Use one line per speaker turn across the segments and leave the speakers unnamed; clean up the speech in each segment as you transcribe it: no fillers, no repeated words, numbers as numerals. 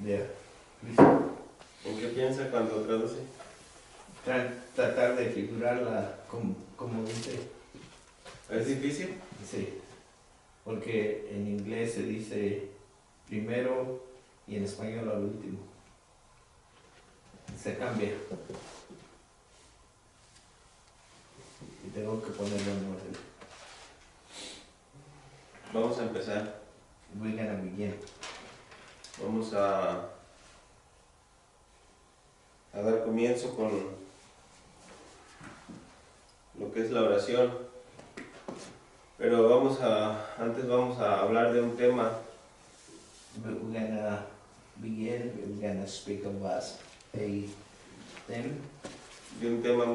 Yeah.
¿En qué piensa cuando traduce?
Tratar de figurarla como dice.
¿Es difícil?
Sí. Porque en inglés se dice primero y en español al último. Se cambia. Y tengo que ponerlo en orden.
Vamos a empezar.
We're gonna begin.
Vamos a dar comienzo con lo que es la oración. Pero antes vamos a hablar de un tema.
But we're gonna begin. We're gonna speak about a thing.
De un tema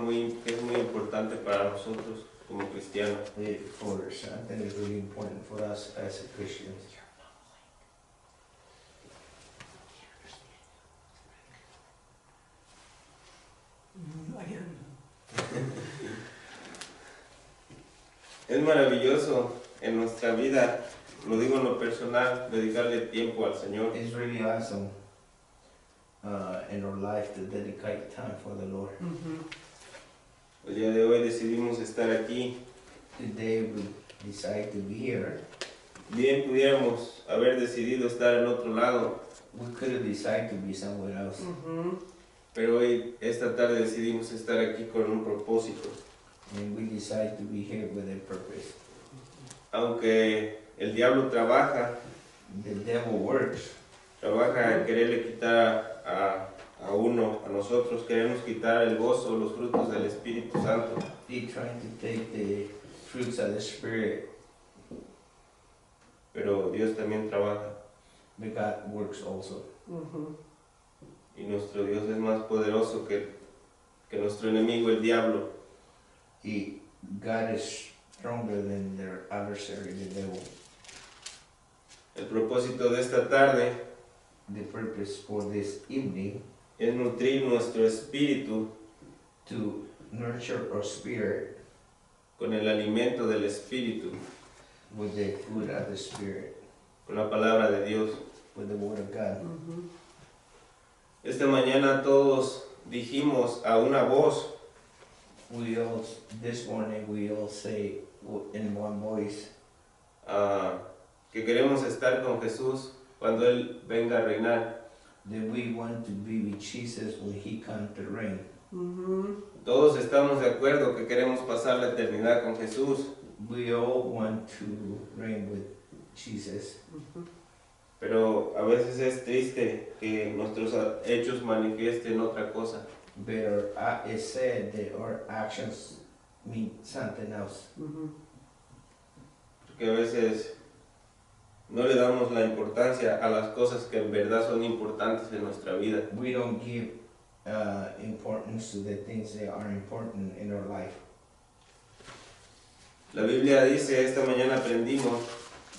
que es muy importante para nosotros como cristianos.
For something is really important for us as Christians.
Es maravilloso en nuestra vida, lo digo en lo personal, dedicarle tiempo al Señor.
It's really awesome in our life to dedicate time for the Lord.
El día de hoy decidimos estar aquí.
Today we decide to be here.
Bien pudiéramos haber decidido estar en otro lado,
We could have decided to be somewhere else.
pero hoy, esta tarde, decidimos estar aquí con un propósito.
And we decide to be here with a purpose.
Aunque el diablo trabaja
The devil works.
en quererle quitar a nosotros, queremos quitar el gozo, los frutos del Espíritu Santo.
He's trying to take the fruits of the Spirit,
Pero Dios también trabaja,
but God works also.
y nuestro Dios es más poderoso que nuestro enemigo, el diablo.
God is stronger than their adversary, the devil.
El propósito de esta tarde
The purpose for this evening
es nutrir nuestro espíritu
to nurture our spirit
con el alimento del Espíritu,
with the food of the Spirit,
con la palabra de Dios.
with the Word of God.
Esta mañana todos dijimos a una voz,
This morning we all say in one voice
que queremos estar con Jesús cuando Él venga a reinar.
that we want to be with Jesus when He comes to reign.
Todos estamos de acuerdo que queremos pasar la eternidad con Jesús,
We all want to reign with Jesus,
pero a veces es triste que nuestros hechos manifiesten otra cosa.
but it's said that our actions mean something else.
Porque a veces no le damos la importancia a las cosas que en verdad son importantes en nuestra vida.
We don't give importance to the things that are important in our life.
La Biblia dice, esta mañana aprendimos,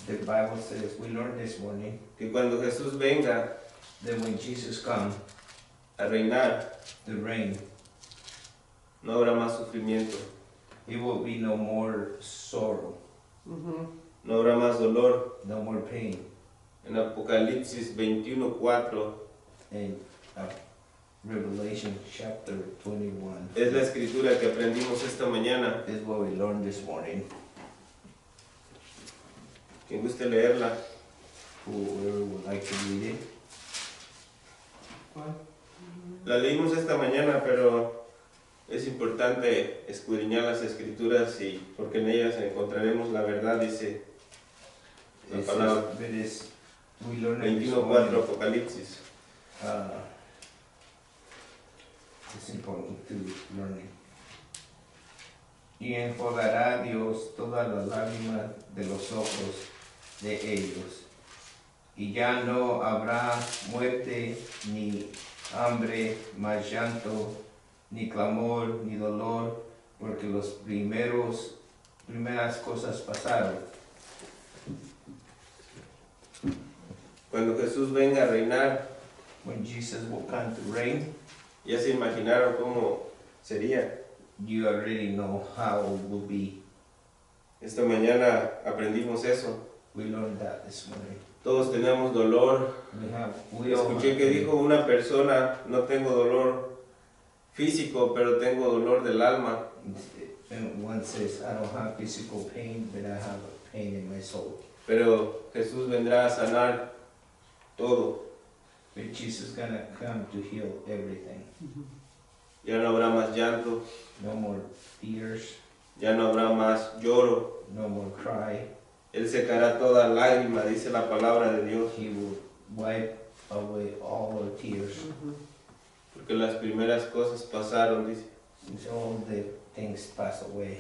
The Bible says, we learned this morning,
que cuando Jesús venga
that when Jesus comes
a reinar,
to reign,
no habrá más sufrimiento,
it will be no more sorrow,
no habrá más dolor.
no more pain.
En Apocalipsis 21:4
In Revelation chapter 21
es la escritura que aprendimos esta mañana.
is what we learned this morning.
Quien guste leerla.
Whoever would like to read it.
La leímos esta mañana, pero es importante escudriñar las escrituras porque en ellas encontraremos la verdad, dice la palabra.
We learned it this
21:4
morning.
Apocalipsis.
It's important to learn it. Y enjuagará Dios todas las lágrimas de los ojos de ellos. Y ya no habrá muerte, ni hambre, más llanto, ni clamor, ni dolor, porque las primeras cosas pasaron.
Cuando Jesús venga a reinar,
When Jesus will come to reign,
ya se imaginaron cómo sería.
you already know how it will be.
Esta mañana aprendimos eso.
We learned that this morning.
Todos tenemos dolor.
We all
Escuché
have
que
pain.
dijo una persona, no tengo dolor físico, pero tengo dolor del alma.
And one says, I don't have physical pain, but I have a pain in my soul.
Pero Jesús vendrá a sanar todo.
But Jesus is gonna come to heal everything.
Ya no habrá más llanto,
No more tears,
ya no habrá más lloro.
no more cry.
Él secará toda lágrima, dice la palabra de Dios.
He will wipe away all our tears.
Porque las primeras cosas pasaron, dice.
Since all the things pass away.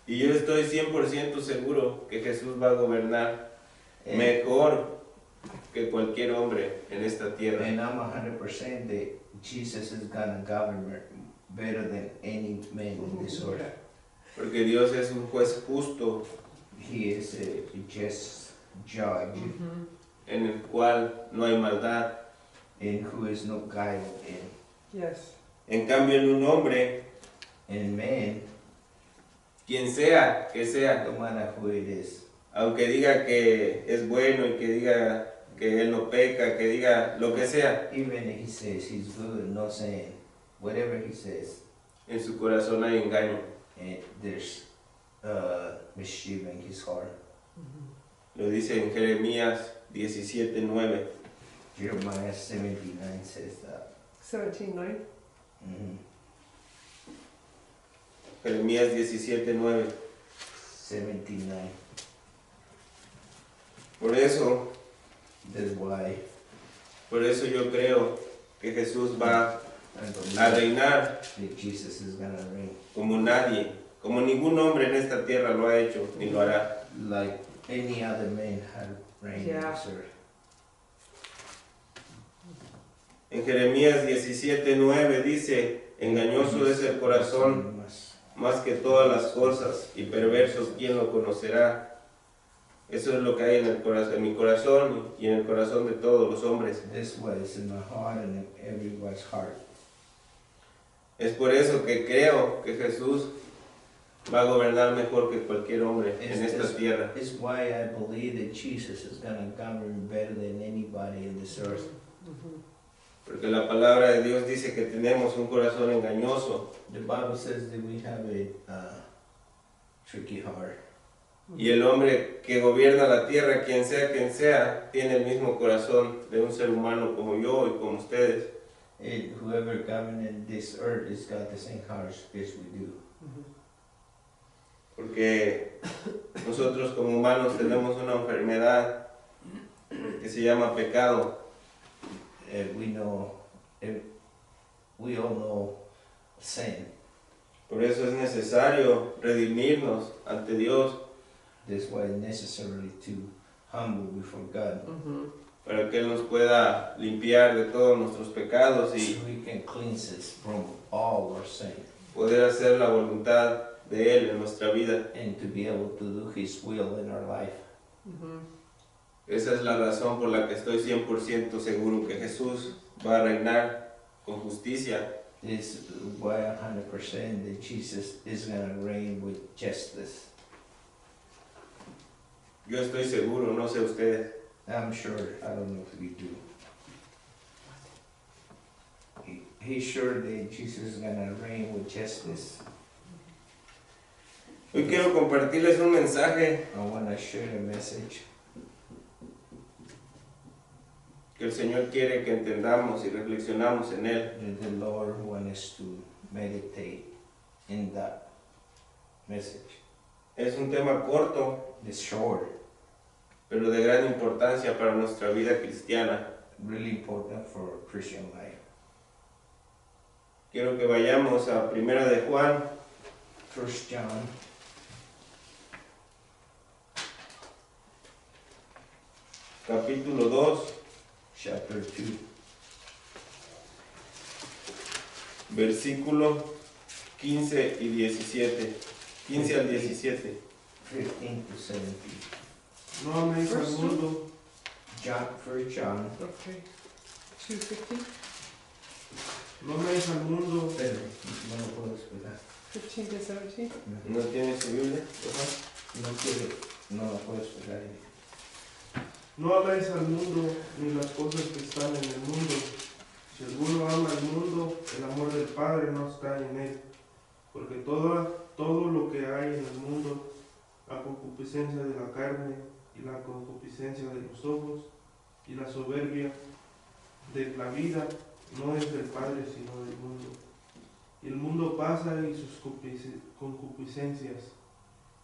Y yo estoy 100% seguro que Jesús va a gobernar
And,
mejor que cualquier hombre en esta tierra.
and I'm 100% that Jesus is gonna govern better than any man in this earth.
Porque Dios es un juez justo
He is a just judge
en el cual no hay maldad.
in who is no guile in.
Yes.
En cambio, en un hombre,
And man,
quien sea que sea,
no matter who it is,
aunque diga que es bueno y que diga que él no peca, que diga lo que sea,
even if he says he's good, no saying, whatever he says,
en su corazón hay engaño.
and there's mischief in his heart.
Lo dice en Jeremías 17:9.
Jeremiah 79 says that.
17:9.
Jeremías 17:9.
79.
Por eso
That's why
yo creo que Jesús va
I
a
believe
reinar
that Jesus is gonna reign
como nadie, como ningún hombre en esta tierra lo ha hecho ni lo hará.
like any other man had reigned in
Yeah.
this earth.
En Jeremías 17:9 dice, engañoso es el corazón más que todas las cosas y perverso, ¿quién lo conocerá? Eso es lo que hay en el corazón, en mi corazón y en el corazón de todos los hombres.
This way is in my heart and in everyone's heart.
Es por eso que creo que Jesús va a gobernar mejor que cualquier hombre en esta tierra.
It's why I believe that Jesus is gonna govern better than anybody in this earth.
Porque la palabra de Dios dice que tenemos un corazón engañoso
The Bible says that we have a tricky heart.
y el hombre que gobierna la tierra, quien sea, tiene el mismo corazón de un ser humano como yo y como ustedes.
And whoever governs in this earth has got the same heart as we do.
Porque nosotros como humanos tenemos una enfermedad que se llama pecado.
We all know sin.
Por eso es necesario redimirnos ante Dios
That's why it's necessary to humble before God.
para que Él nos pueda limpiar de todos nuestros pecados y
So He can cleanse us from all our sin.
poder hacer la voluntad de Él en nuestra vida.
And to be able to do His will in our life.
Esa es la razón por la que estoy 100% seguro que Jesús va a reinar con justicia.
This is why 100% that Jesus is going to reign with justice.
Yo estoy seguro, no sé ustedes.
I'm sure, I don't know if we do. He's sure that Jesus is going to reign with justice.
Hoy quiero compartirles un mensaje
I want to share a message
que el Señor quiere que entendamos y reflexionamos en él.
that the Lord wants us to meditate in that message.
Es un tema corto,
It's short,
pero de gran importancia para nuestra vida cristiana.
really important for Christian life.
Quiero que vayamos a 1 de Juan,
1 John
capítulo 2,
chapter 2,
versículo 15 y 17. 15 al 17.
15 to 17.
No améis al
First
mundo.
John, 1 John,
Okay. 2:15.
No améis al mundo.
pero no lo puedo explicar.
15 to 17.
¿No tiene su Biblia?
No quiero, no lo puedo explicar.
No améis al mundo ni las cosas que están en el mundo. Si alguno ama al mundo, el amor del Padre no está en él. Porque todo lo que hay en el mundo, la concupiscencia de la carne y la concupiscencia de los ojos y la soberbia de la vida, no es del Padre sino del mundo. Y el mundo pasa y sus concupiscencias,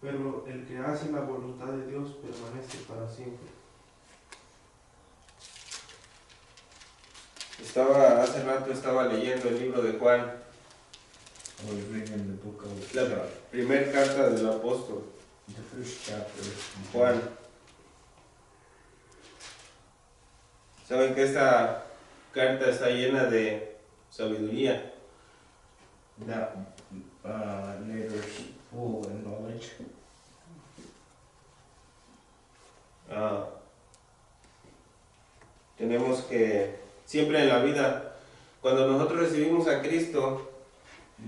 pero el que hace la voluntad de Dios permanece para siempre.
Hace rato estaba leyendo el libro de Juan,
I was reading the book of
la
John,
primera carta del apóstol
the first chapter.
Juan. Saben que esta carta está llena de sabiduría.
That letter's full of knowledge.
Tenemos que siempre en la vida, cuando nosotros recibimos a Cristo,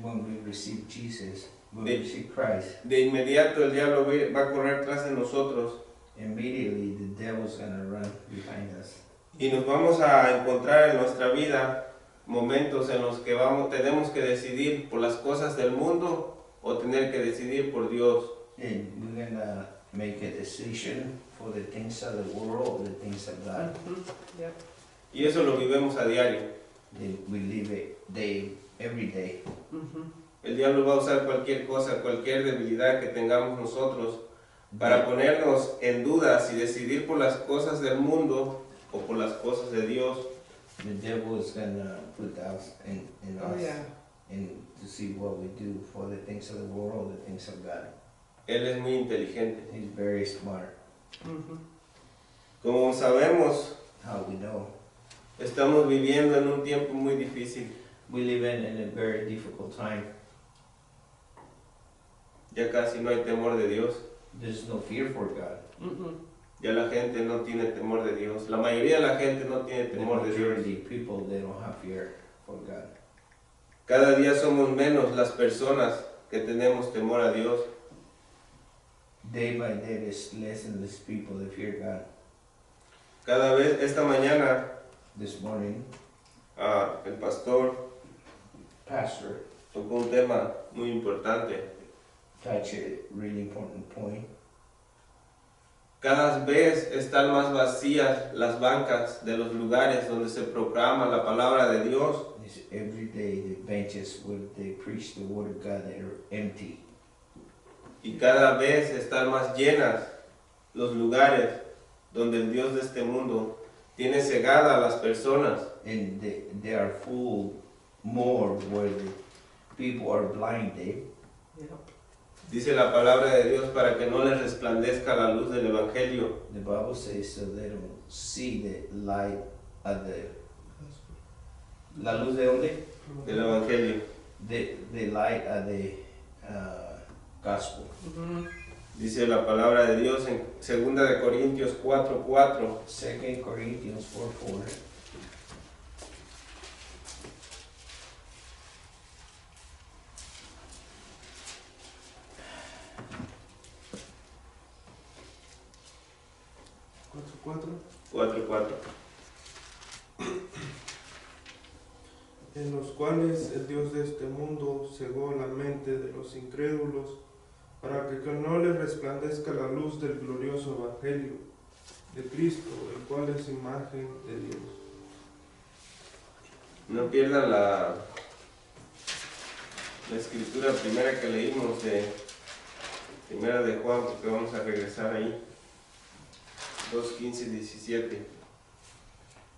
When we receive Jesus, when we receive Christ,
de inmediato el diablo va a correr tras de nosotros
immediately the devil's gonna run behind us.
y nos vamos a encontrar en nuestra vida momentos en los que tenemos que decidir por las cosas del mundo o tener que decidir por Dios.
And we're gonna make a decision for the things of the world or the things of God.
Yep.
Y eso lo vivimos a diario.
We live it every day.
El diablo va a usar cualquier cosa, cualquier debilidad que tengamos nosotros para ponernos en dudas y decidir por las cosas del mundo o por las cosas de Dios.
The devil is gonna put us in
Oh,
us
yeah.
and to see what we do for the things of the world or the things of God.
Él es muy inteligente.
He's very smart.
Como sabemos,
How we know?
estamos viviendo en un tiempo muy difícil.
We live in a very difficult time.
Ya casi no hay temor de Dios.
There's no fear for God.
Ya la gente no tiene temor de Dios. La mayoría de la gente no tiene
The
temor de Dios.
majority of people, they don't have fear for God.
Cada día somos menos las personas que tenemos temor a Dios.
Day by day, there's less and less people that fear God.
Cada vez, esta mañana,
This morning,
el pastor
pastor
tocó un tema muy importante.
touched a really important point.
Cada vez están más vacías las bancas de los lugares donde se proclama la palabra de Dios.
It's every day the benches where they preach the word of God are empty.
Y cada vez están más llenas los lugares donde el Dios de este mundo tiene cegada a las personas.
And they are full more where the people are blinded.
Yep.
Dice la palabra de Dios para que no les resplandezca la luz del Evangelio.
The Bible says so they don't see the light of the... La luz de donde?
Del Evangelio.
The light of the gospel.
Dice la palabra de Dios en 2 de Corintios 4:4.
2 Corinthians 4:4.
¿4:4?
4:4.
En los cuales el Dios de este mundo cegó la mente de los incrédulos para que no les resplandezca la luz del glorioso Evangelio de Cristo, el cual es imagen de Dios.
No pierdan la escritura primera que leímos de primera de Juan, porque vamos a regresar ahí. 2:15-17.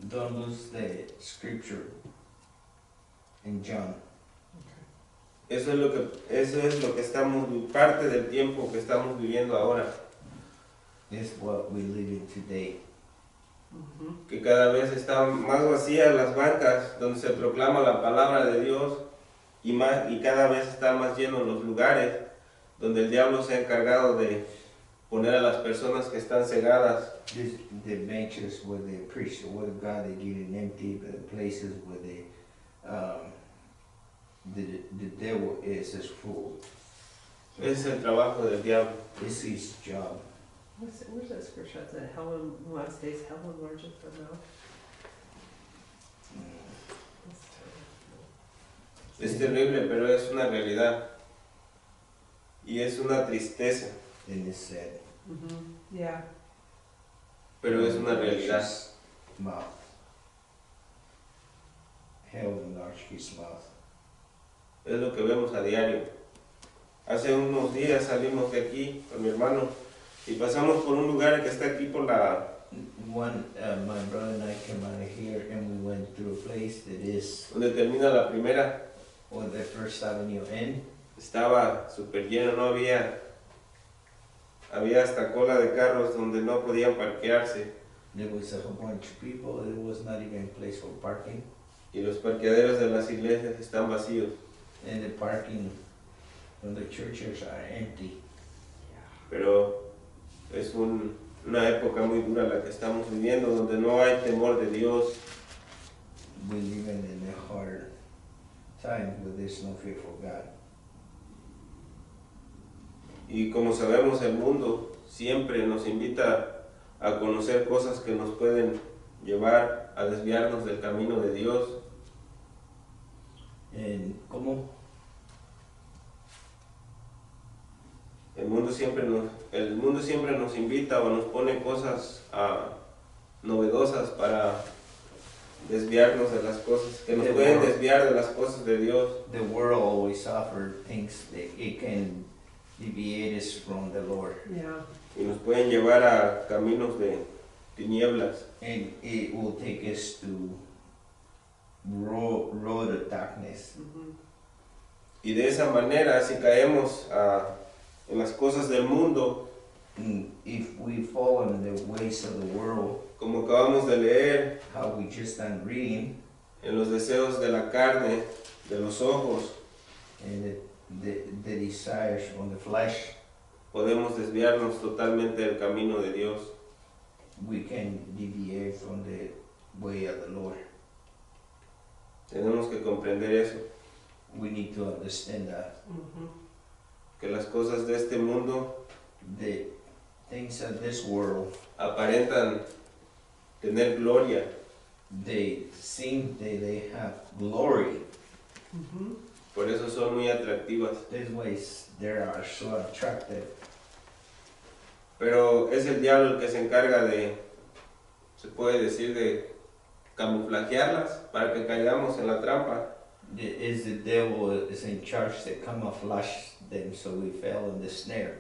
Don't lose the scripture in John.
Eso es lo que estamos, parte del tiempo que estamos viviendo ahora.
It's what we live in today.
Que cada vez están más vacías las bancas donde se proclama la palabra de Dios y cada vez están más llenos los lugares donde el diablo se ha encargado de poner a las personas que están cegadas.
The benches where they preach the word of God, they get it empty. The places where the devil is full.
Ese es el trabajo del diablo.
It's his job.
Where's that scripture? That hell in the last days, hell enlarges their mouth. That's terrible.
Es terrible, pero es una realidad. Y es una tristeza,
And it said,
Yeah.
pero es una realidad.
Mouth. Hell enlarged his mouth.
Es lo que vemos a diario. Hace unos días salimos de aquí con mi hermano y pasamos por un lugar que está aquí por la...
My brother and I came out of here and we went through a place that is
donde termina la primera.
on the First Avenue end.
Estaba súper lleno, no había hasta cola de carros donde no podían parquearse
There was a whole bunch of people. There was not even a place for parking.
y los parqueaderos de las iglesias están vacíos.
And the parking from the churches are empty.
Pero es una época muy dura la que estamos viviendo, donde no hay temor de Dios,
We live in a hard time where there's no fear for God.
y como sabemos el mundo siempre nos invita a conocer cosas que nos pueden llevar a desviarnos del camino de Dios.
And como
El mundo siempre nos invita o nos pone cosas novedosas para desviarnos de las cosas, que nos pueden desviar de las cosas de Dios.
the world always offers things that it can deviate us from the Lord.
Yeah.
Y nos pueden llevar a caminos de tinieblas.
And it will take us to road of darkness.
Y de esa manera, si caemos en las cosas del mundo,
And if we fall in the ways of the world,
como acabamos de leer,
how we just done reading,
en los deseos de la carne, de los ojos,
and the desires from the flesh,
podemos desviarnos totalmente del camino de Dios.
we can deviate from the way of the Lord.
Tenemos que comprender eso,
We need to understand that
que las cosas de este mundo
the things of this world,
aparentan tener gloria,
they seem they have glory.
por eso son muy atractivas.
These ways they are so attractive.
Pero es el diablo el que se encarga de, se puede decir, de camuflajearlas para que caigamos en la trampa.
Is the devil is in charge to camouflage them so we fell in the snare.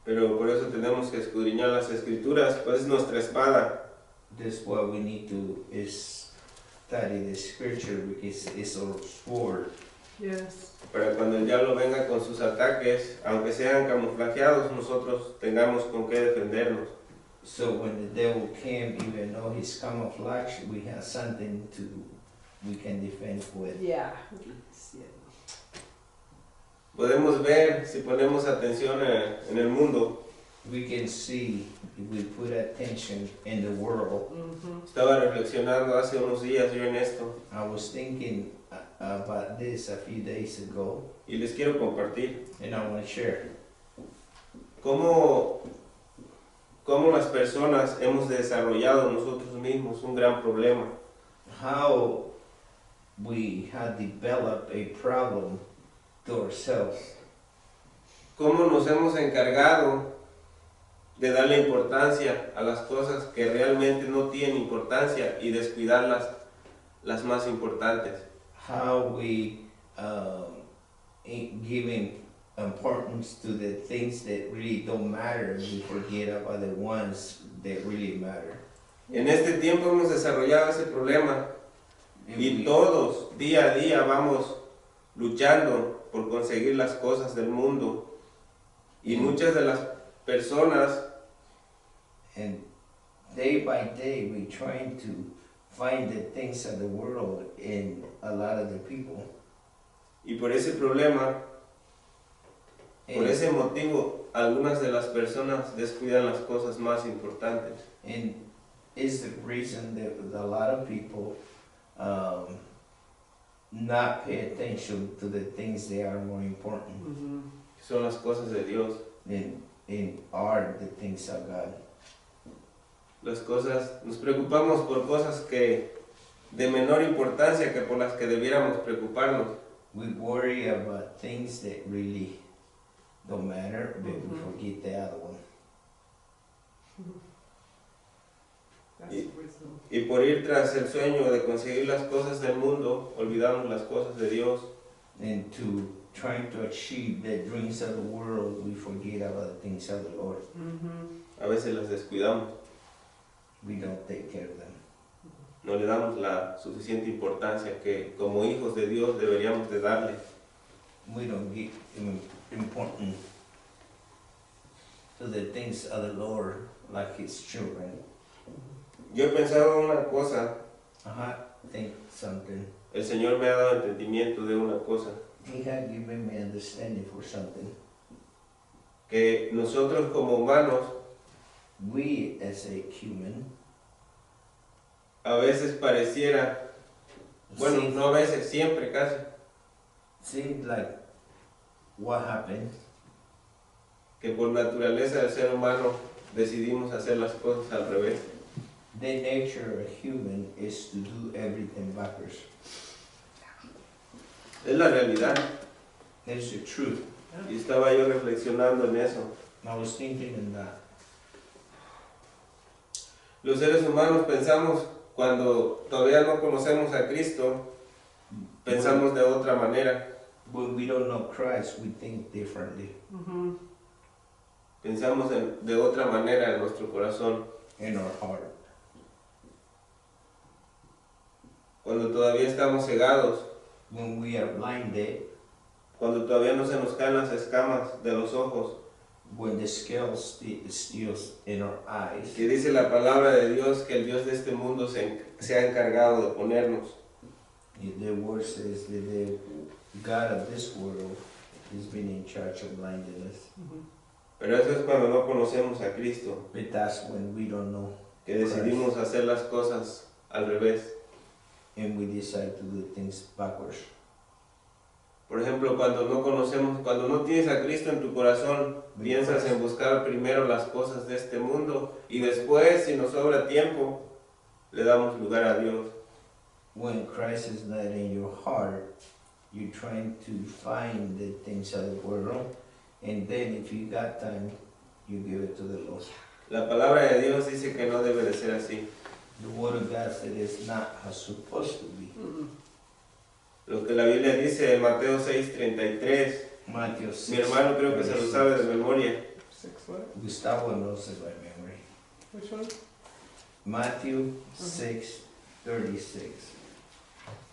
Pero por eso tenemos que escudriñar las escrituras, pues es nuestra espada.
This is what we need to is study the scripture because it's our sword.
Yes.
Para cuando el diablo venga con sus ataques, aunque sean camuflajeados, nosotros tengamos con qué defendernos.
So when the devil came, even though he's camouflage, we have something we can defend with.
Yeah. We can see it.
Podemos ver, si ponemos atención en el mundo,
We can see if we put attention in the world.
estaba reflexionando hace unos días yo en esto,
I was thinking about this a few days ago,
y les quiero compartir
and I want to share
cómo las personas hemos desarrollado nosotros mismos un gran problema.
how we have developed a problem to ourselves.
Cómo nos hemos encargado de darle importancia a las cosas que realmente no tienen importancia y descuidar las más importantes.
How we giving importance to the things that really don't matter, and we forget about the ones that really matter.
En este tiempo hemos desarrollado ese problema
And
y
we-
todos día a día vamos luchando por conseguir las cosas del mundo y muchas de las personas
And day by day, we trying to find the things of the world in a lot of the people.
y por ese problema, por
And,
ese motivo, algunas de las personas descuidan las cosas más importantes.
and is the reason that a lot of people not pay attention to the things that are more important.
Que son las cosas de Dios.
and are the things of God.
Las cosas, nos preocupamos por cosas que de menor importancia que por las que debiéramos preocuparnos.
We worry about things that really don't matter, but we forget the other one.
That's
Y-
wisdom.
Y por ir tras el sueño de conseguir las cosas del mundo, olvidamos las cosas de Dios.
And to trying to achieve the dreams of the world, we forget about the things of the Lord.
A veces las descuidamos,
We don't take care of them.
no le damos la suficiente importancia que como hijos de Dios deberíamos de darle.
We don't give important to the things of the Lord like His children.
Yo he pensado una cosa,
Think something.
el Señor me ha dado entendimiento de una cosa,
He had given me understanding for something.
que nosotros como humanos
We as a human,
a veces pareciera, bueno, no a veces, siempre casi,
seems like what happened.
que por naturaleza del ser humano decidimos hacer las cosas al revés.
The nature of a human is to do everything backwards.
Es la realidad.
That's the truth.
Y estaba yo reflexionando en eso.
I was thinking in that.
Los seres humanos pensamos, cuando todavía no conocemos a Cristo, pensamos de otra manera.
When we don't know Christ, we think differently
Pensamos de otra manera en nuestro corazón.
in our heart.
Cuando todavía estamos cegados,
When we are blinded,
cuando todavía no se nos caen las escamas de los ojos,
when the scales still in our eyes,
que dice la palabra de Dios que el Dios de este mundo se ha encargado de ponernos.
the word says that the God of this world has been in charge of blindness.
Pero eso es cuando no conocemos a Cristo,
But that's when we don't know
que decidimos hacer las cosas al revés.
and we decide to do things backwards.
Por ejemplo, cuando no tienes a Cristo en tu corazón, piensas en buscar primero las cosas de este mundo y después, si nos sobra tiempo, le damos lugar a Dios.
When Christ is not in your heart, you're trying to find the things of the world, and then if you got time, you give it to the Lord.
La palabra de Dios dice que no debe de ser así.
The word of God said it's not how it's supposed to be.
Lo que la Biblia dice en Mateo 6:33,
Matthew
mi
6.
hermano creo que se lo sabe de memoria.
6 what?
Gustavo knows it by memory.
Which one?
Matthew 6:36.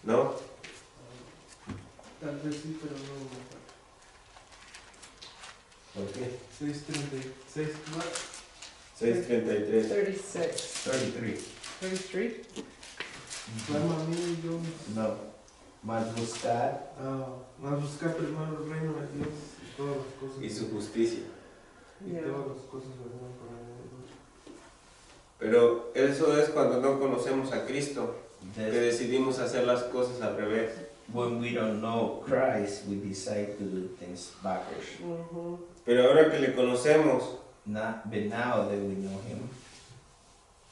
¿No?
Tal vez sí, pero no.
¿Por qué?
6:36.
6:33.
36.
33.
33?
Clama a mí y yo.
No. Más buscar
Más buscar primero el reino de Dios y todas las cosas.
Y su justicia.
Y
Yeah.
todas las cosas vendrán por añadidura.
Pero eso es cuando no conocemos a Cristo, que
that
decidimos hacer las cosas al revés.
when we don't know Christ, we decide to do things backwards.
Pero ahora que le conocemos
But now that we know Him,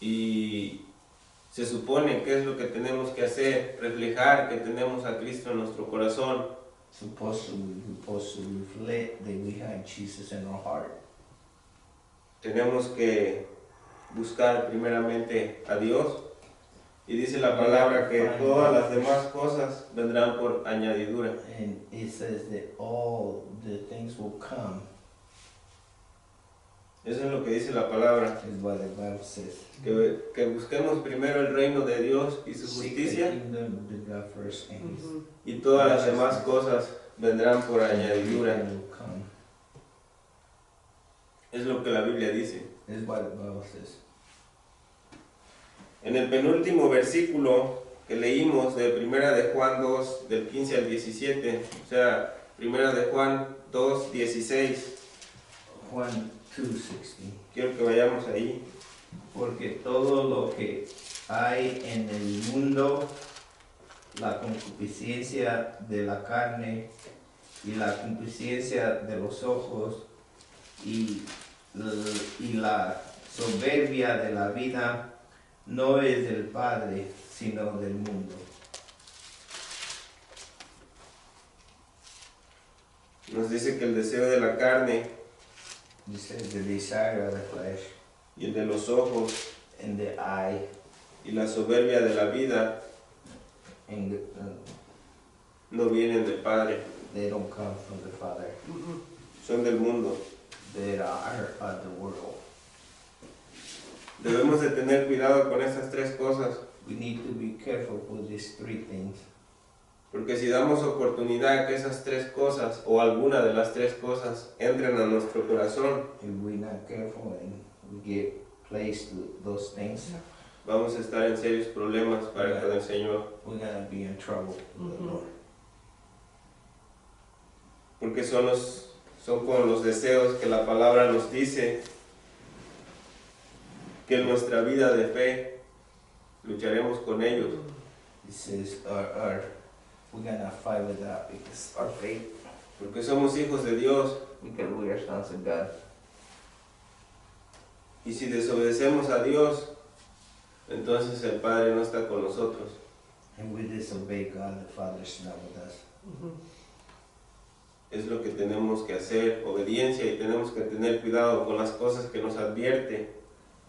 y se supone que es lo que tenemos que hacer, reflejar que tenemos a Cristo en nuestro corazón,
supposed to reflect that we have Jesus in our heart.
tenemos que buscar primeramente a Dios. Y dice la palabra que todas las demás cosas vendrán por añadidura.
And it says that all the things will come,
Eso es lo que dice la palabra.
is what the Bible says.
Que busquemos primero el reino de Dios y su
Seek the
justicia,
kingdom of God first, and His
y todas las demás cosas vendrán por añadidura.
will come.
Es lo que la Biblia dice.
Is what the Bible says.
En el penúltimo versículo que leímos de Primera de Juan 2, del 15 al 17, o sea, Primera de Juan 2, 16,
Juan 2:16.
quiero que vayamos ahí.
Porque todo lo que hay en el mundo, la concupiscencia de la carne y la concupiscencia de los ojos y la soberbia de la vida no es del Padre, sino del mundo.
Nos dice que el deseo de la carne
This is the desire of the flesh
y el de los ojos
and the eye
y la soberbia de la vida
and
no vienen del Padre,
they don't come from the Father.
son del mundo.
They are of the world.
Debemos de tener cuidado con esas tres cosas,
We need to be careful with these three things.
porque si damos oportunidad a que esas tres cosas o alguna de las tres cosas entren a nuestro corazón,
If we're not careful and we give place to those things,
vamos a estar en serios problemas para con el Señor,
we're gonna be in trouble with the Lord.
porque son como los deseos que la palabra nos dice que en nuestra vida de fe lucharemos con ellos.
It says, we're gonna fight with that because our faith,
Porque somos hijos de Dios,
because we are sons of God.
y si desobedecemos a Dios, entonces el Padre no está con nosotros.
And we disobey God, the Father is not with us.
Es lo que tenemos que hacer, obediencia, y tenemos que tener cuidado con las cosas que nos advierte,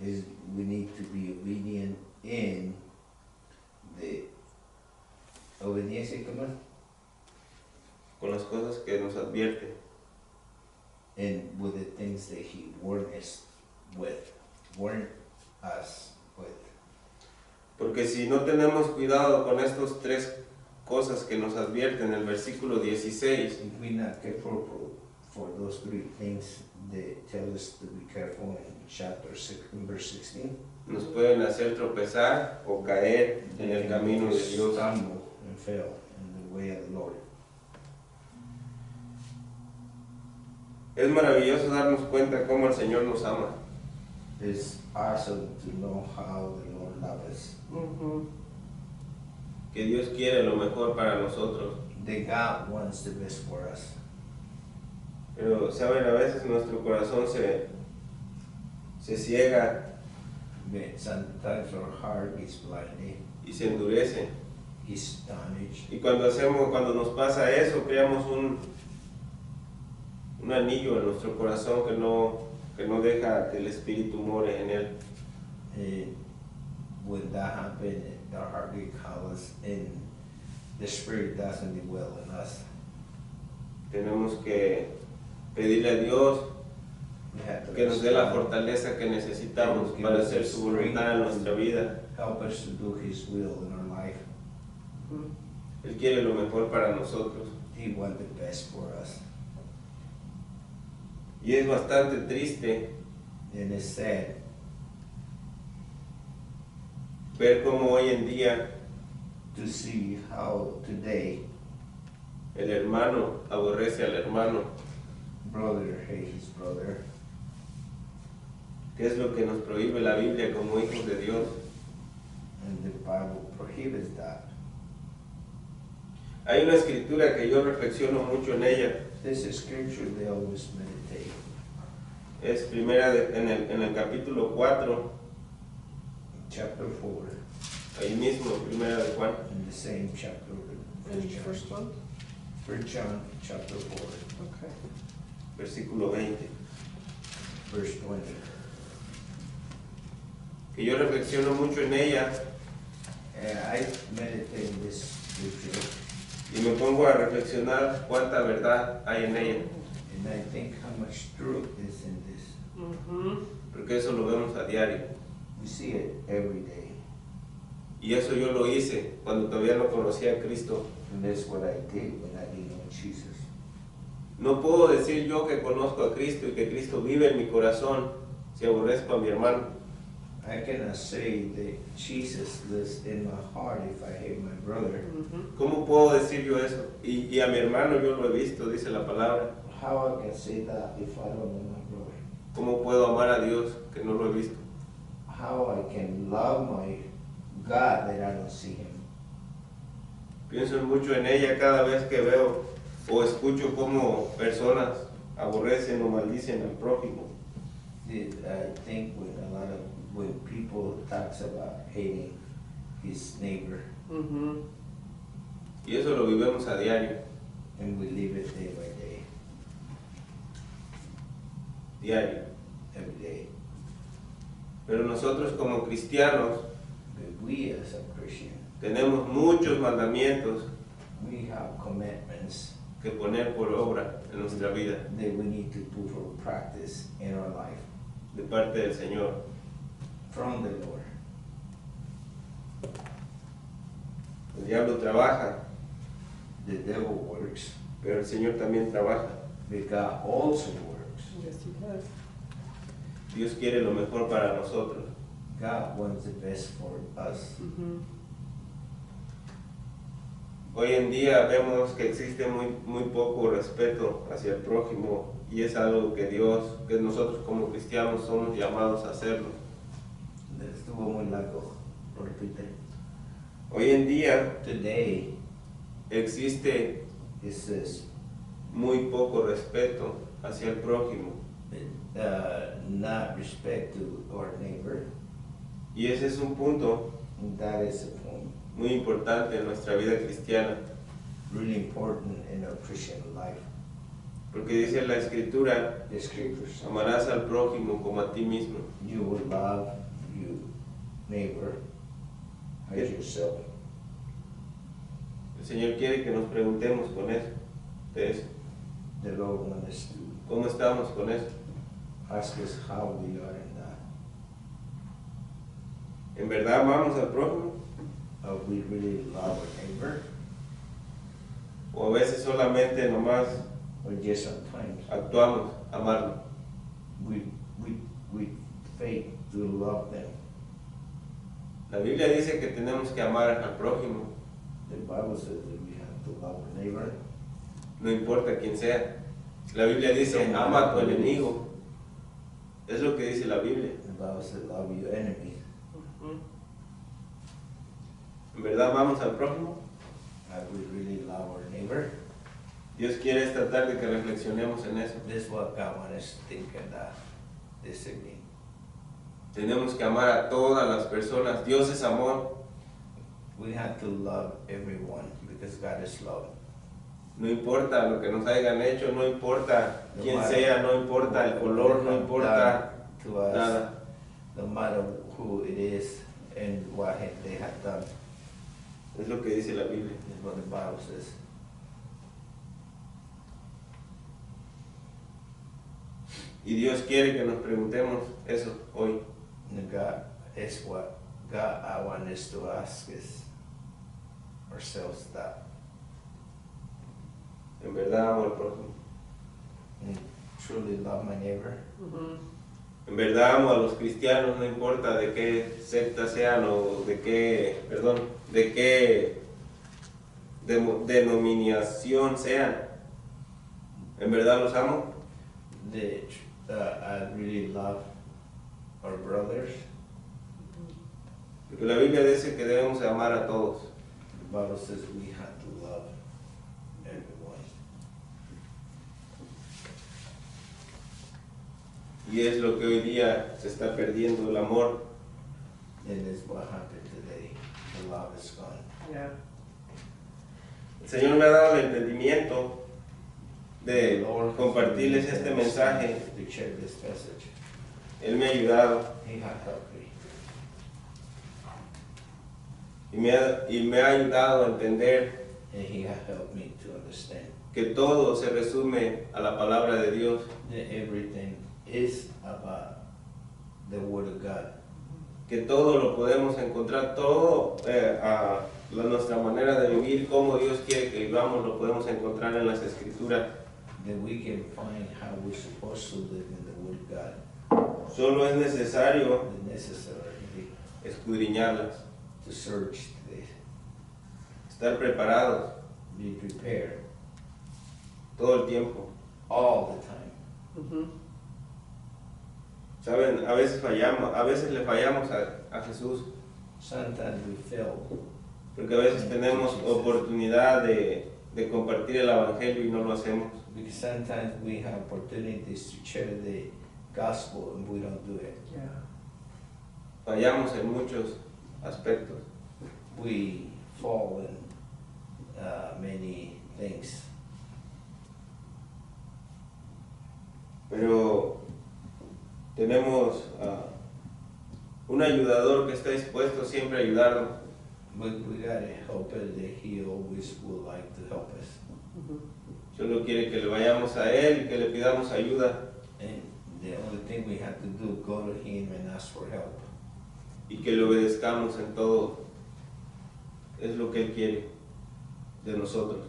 Is we need to be obedient in the obediencia, come on,
con las cosas que nos advierte.
and with the things that He warned us with.
Porque si no tenemos cuidado con estas tres cosas que nos advierten en el versículo 16,
If we're not careful for those three things that tell us to be careful in chapter 6, in verse 16,
nos pueden hacer tropezar o caer en el camino de Dios.
stumble and fail in the way of the Lord.
Es maravilloso darnos cuenta cómo el Señor nos ama.
It's awesome to know how the Lord loves us.
Que Dios quiere lo mejor para nosotros.
That God wants the best for us.
Pero, ¿saben? A veces nuestro corazón se ciega
But sometimes our heart gets blinded,
y se endurece.
gets damaged.
Y cuando nos pasa eso, creamos un anillo en nuestro corazón que no deja que el Espíritu more en él.
And when that happens, our heart gets callous and the Spirit doesn't dwell in us.
Tenemos que pedirle a Dios
We have to
que nos dé la
respond.
fortaleza que necesitamos para hacer su voluntad en nuestra vida.
Help us to do His will in our life.
Él quiere lo mejor para nosotros.
He wants the best for us.
Y es bastante triste
And it's sad
ver cómo hoy en día
to see how today
el hermano aborrece al hermano.
brother hates his brother.
¿Qué es lo que nos prohíbe la Biblia como hijos de Dios?
And the Bible prohibits that.
Hay una escritura que yo reflexiono mucho en ella.
This is scripture they always meditate.
Es en el capítulo 4,
Chapter 4,
ahí mismo, primera de Juan,
in the same chapter.
First one?
1 John chapter 4,
Okay.
versículo 20.
verse 20.
Que yo reflexiono mucho en ella
I meditate in this scripture
y me pongo a reflexionar cuánta verdad hay en ella.
and I think how much truth is in this.
Porque eso lo vemos a diario.
We see it every day.
Y eso yo lo hice cuando todavía no conocía a Cristo.
And that's what I did when I didn't know Jesus.
No puedo decir yo que conozco a Cristo y que Cristo vive en mi corazón si aborrezco a mi hermano.
I cannot say that Jesus lives in my heart if I hate my brother.
¿Cómo puedo decir yo eso? Y a mi hermano yo lo he visto, dice la palabra.
How I can say that if I don't know my brother?
¿Cómo puedo amar a Dios que no lo he visto?
How I can love my God that I don't see Him?
Pienso mucho en ella cada vez que veo o escucho cómo personas aborrecen o maldicen al prójimo.
I think when people talks about hating his neighbor,
Mm-hmm.
Y eso lo vivimos a diario,
and we live it day by day,
diario.
every day.
Pero nosotros como cristianos
But we as a Christian,
tenemos muchos mandamientos
we have commandments
que poner por obra en nuestra vida
that we need to put for practice in our life
de parte del Señor.
from the Lord.
El diablo trabaja,
The devil works,
pero el Señor también trabaja.
but God also works.
Yes, he does.
Dios quiere lo mejor para nosotros.
God wants the best for us.
Mm-hmm.
Hoy en día vemos que existe muy poco respeto hacia el prójimo y es algo que que nosotros como cristianos somos llamados a hacerlo.
Estuvo muy largo, repite.
Hoy en día
Today,
existe
it says,
muy poco respeto hacia el prójimo
not respect to our neighbor.
y ese es un punto
And that is a point
muy importante en nuestra vida cristiana,
really important in our Christian life.
porque dice la Escritura:
The scriptures,
amarás al prójimo como a ti mismo.
you will love your neighbor as yourself.
El Señor quiere que nos preguntemos de eso.
The Lord wants us to
¿Cómo estamos con eso?
ask us how we are in that.
¿En verdad amamos al prójimo?
We really love our neighbor,
¿O a veces solamente nomás
or just sometimes
actuamos amarlo?
we fake to love them.
La Biblia dice que tenemos que amar al prójimo,
The Bible says that we have to love our neighbor.
no importa quién sea. La Biblia dice: ama a tu enemigo. Es lo que dice la Biblia.
The Bible says love your enemy.
Mm-hmm.
¿En verdad amamos al prójimo?
We really love our neighbor.
Dios quiere esta tarde que reflexionemos en eso.
This is what God wants us to think of this evening.
Tenemos que amar a todas las personas. Dios es amor.
We have to love everyone because God is love.
No importa lo que nos hayan hecho, no importa quién sea, no importa el color, no importa
to us,
nada.
no matter who it is and what they have done.
Es lo que dice la Biblia.
Is what the Bible says.
Y Dios quiere que nos preguntemos eso hoy.
And God is what God I want us to ask is ourselves that.
En verdad amo al prójimo.
And truly love my neighbor.
Mm-hmm.
En verdad amo a los cristianos, no importa de qué secta sean o de qué denominación sean. En verdad los amo.
I really love our brothers.
Porque la Biblia dice que debemos de amar a todos.
The Bible says we have to love everyone.
Y es lo que hoy día se está perdiendo, el amor.
And it's what happened today. The love is gone.
Yeah.
El Señor me ha dado el entendimiento de
The Lord has
compartirles
given
este
us
mensaje.
to share this message.
Él me ha ayudado
He has helped me.
y me ha ayudado a entender
And he has helped me to understand
que todo se resume a la palabra de Dios.
that everything is about the Word of God.
Que todo lo podemos encontrar, todo nuestra manera de vivir, como Dios quiere que vivamos, lo podemos encontrar en las Escrituras.
That we can find how we're supposed to live in the Word of God.
Solo es necesario
The necessary
escudriñarlas,
to search this,
estar preparados
be prepared
todo el tiempo.
all the time.
Mm-hmm.
Saben, a veces le fallamos a Jesús,
Sometimes we fail
porque a veces tenemos oportunidad de compartir el Evangelio y no lo hacemos.
Because sometimes we have opportunities to share the gospel and we don't do it.
Yeah.
Fallamos en muchos aspectos.
We fall in many things.
Pero tenemos un ayudador que está dispuesto siempre a ayudarnos.
But we got a helper that he always would like to help us.
Mhm.
Solo quiere que le vayamos a Él y que le pidamos ayuda
And the only thing we have to do, go to him and ask for help.
y que le obedezcamos en todo. Es lo que Él quiere de nosotros.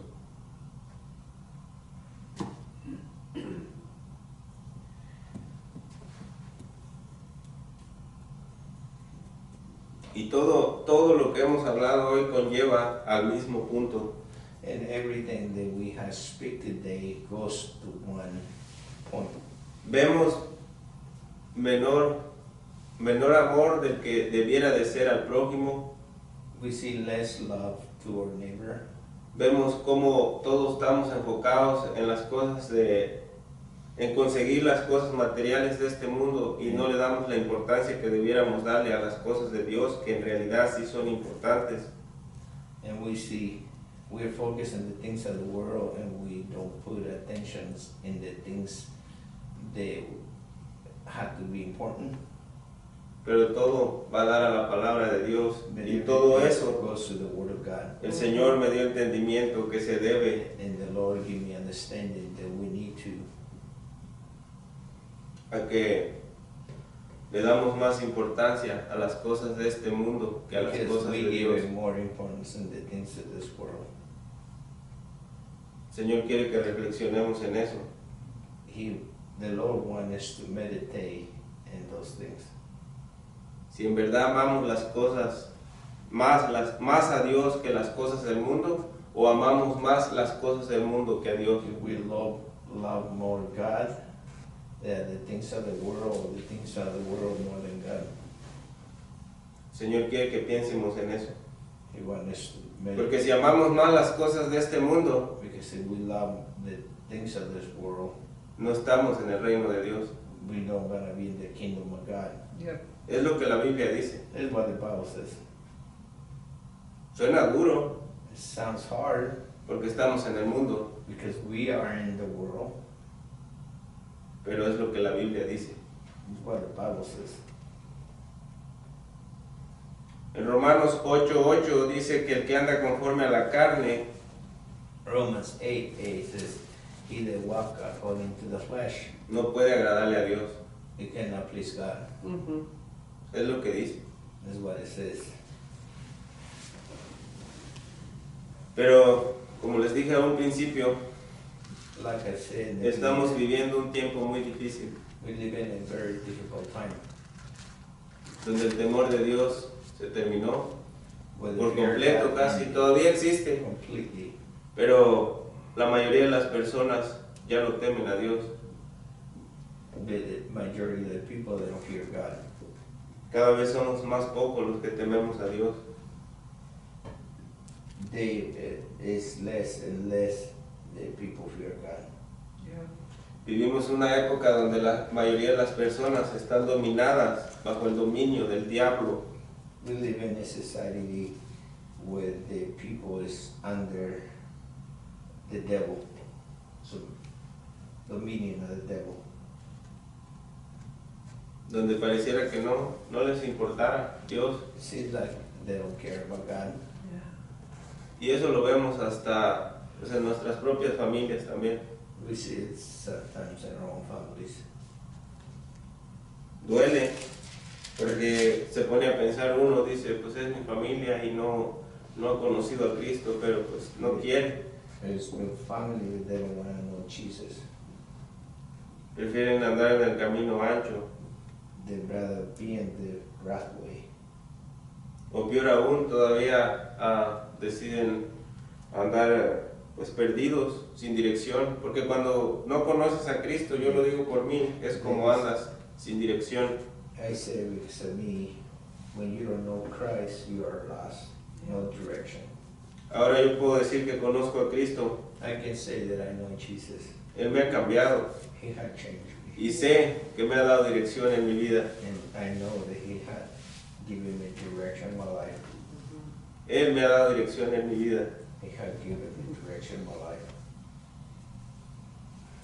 Y todo lo que hemos hablado hoy conlleva al mismo punto.
And everything that we have speak today goes to one point.
Vemos menor amor del que debiera de ser al prójimo.
We see less love to our neighbor.
Vemos cómo todos estamos enfocados en las cosas en conseguir las cosas materiales de este mundo y no le damos la importancia que debiéramos darle a las cosas de Dios, que en realidad sí son importantes.
And we see we're focused on the things of the world and we don't put attention in the things that have to be important.
Pero todo va a dar a la palabra de Dios
But
y todo
everything
eso
goes to the word of God.
el Señor me dio entendimiento que se debe
And the Lord give me understanding that we need to
a que le damos más importancia a las cosas de este mundo que a las
because
cosas
we
de
give
Dios.
it more importance in the things of this world.
El Señor quiere que reflexionemos en eso.
The Lord wants us to meditate in those things.
Si en verdad amamos las cosas más a Dios que las cosas del mundo, o amamos más las cosas del mundo que a Dios.
If we love more God than the things of the world, or the things of the world more than God.
El Señor quiere que piensemos en eso.
He wants us to
Porque
meditate.
si amamos más las cosas de este mundo,
Because if we love the things of this world,
no estamos en el reino de Dios.
we don't gonna be in the kingdom of God.
Yep.
Es lo que la Biblia dice.
That's what the Bible says.
Suena duro
It sounds hard
porque estamos en el mundo,
because we are in the world.
pero es lo que la Biblia dice.
It's what the Bible says.
En Romanos 8:8 dice que el que anda conforme a la carne
Romans 8:8 says, he that walk according to the flesh,
no puede agradarle a Dios.
he cannot please God.
Mhm.
Es lo que dice.
That's what it says.
Pero como les dije a un principio,
Like I said, in the
estamos
beginning,
viviendo un tiempo muy difícil,
we live in a very difficult time.
donde el temor de Dios se terminó
Where the
por
fear of
completo,
God
casi
ended
todavía existe,
completely,
pero la mayoría de las personas ya no temen a Dios.
but the majority of the people, they don't fear God.
Cada vez somos más pocos los que tememos a Dios.
It's less and less that people fear God.
Yeah.
Vivimos una época donde la mayoría de las personas están dominadas bajo el dominio del diablo.
We live in a society where the people is under the devil, so the meaning of the devil.
Donde pareciera que no les importara Dios.
It seems like they don't care about God.
Yeah.
Y eso lo vemos hasta pues, en nuestras propias familias también.
We see it sometimes in our own families.
Duele, porque se pone a pensar uno, dice, pues es mi familia y no ha conocido a Cristo, pero pues no quiere.
It's with family, they don't want to know Jesus.
Prefieren andar en el camino ancho,
They'd rather be in the right way.
o peor aún, todavía deciden andar pues perdidos, sin dirección, porque cuando no conoces a Cristo, yo lo digo por mí, es como andas sin dirección.
I say because of me, when you don't know Christ, you are lost, no direction.
Ahora yo puedo decir que conozco a Cristo,
I can say that I know Jesus,
Él me ha cambiado
He had changed me.
y sé que me ha dado dirección en mi vida.
And I know that He had given me direction in my life.
Él me ha dado dirección en mi vida.
He had given me direction in my life.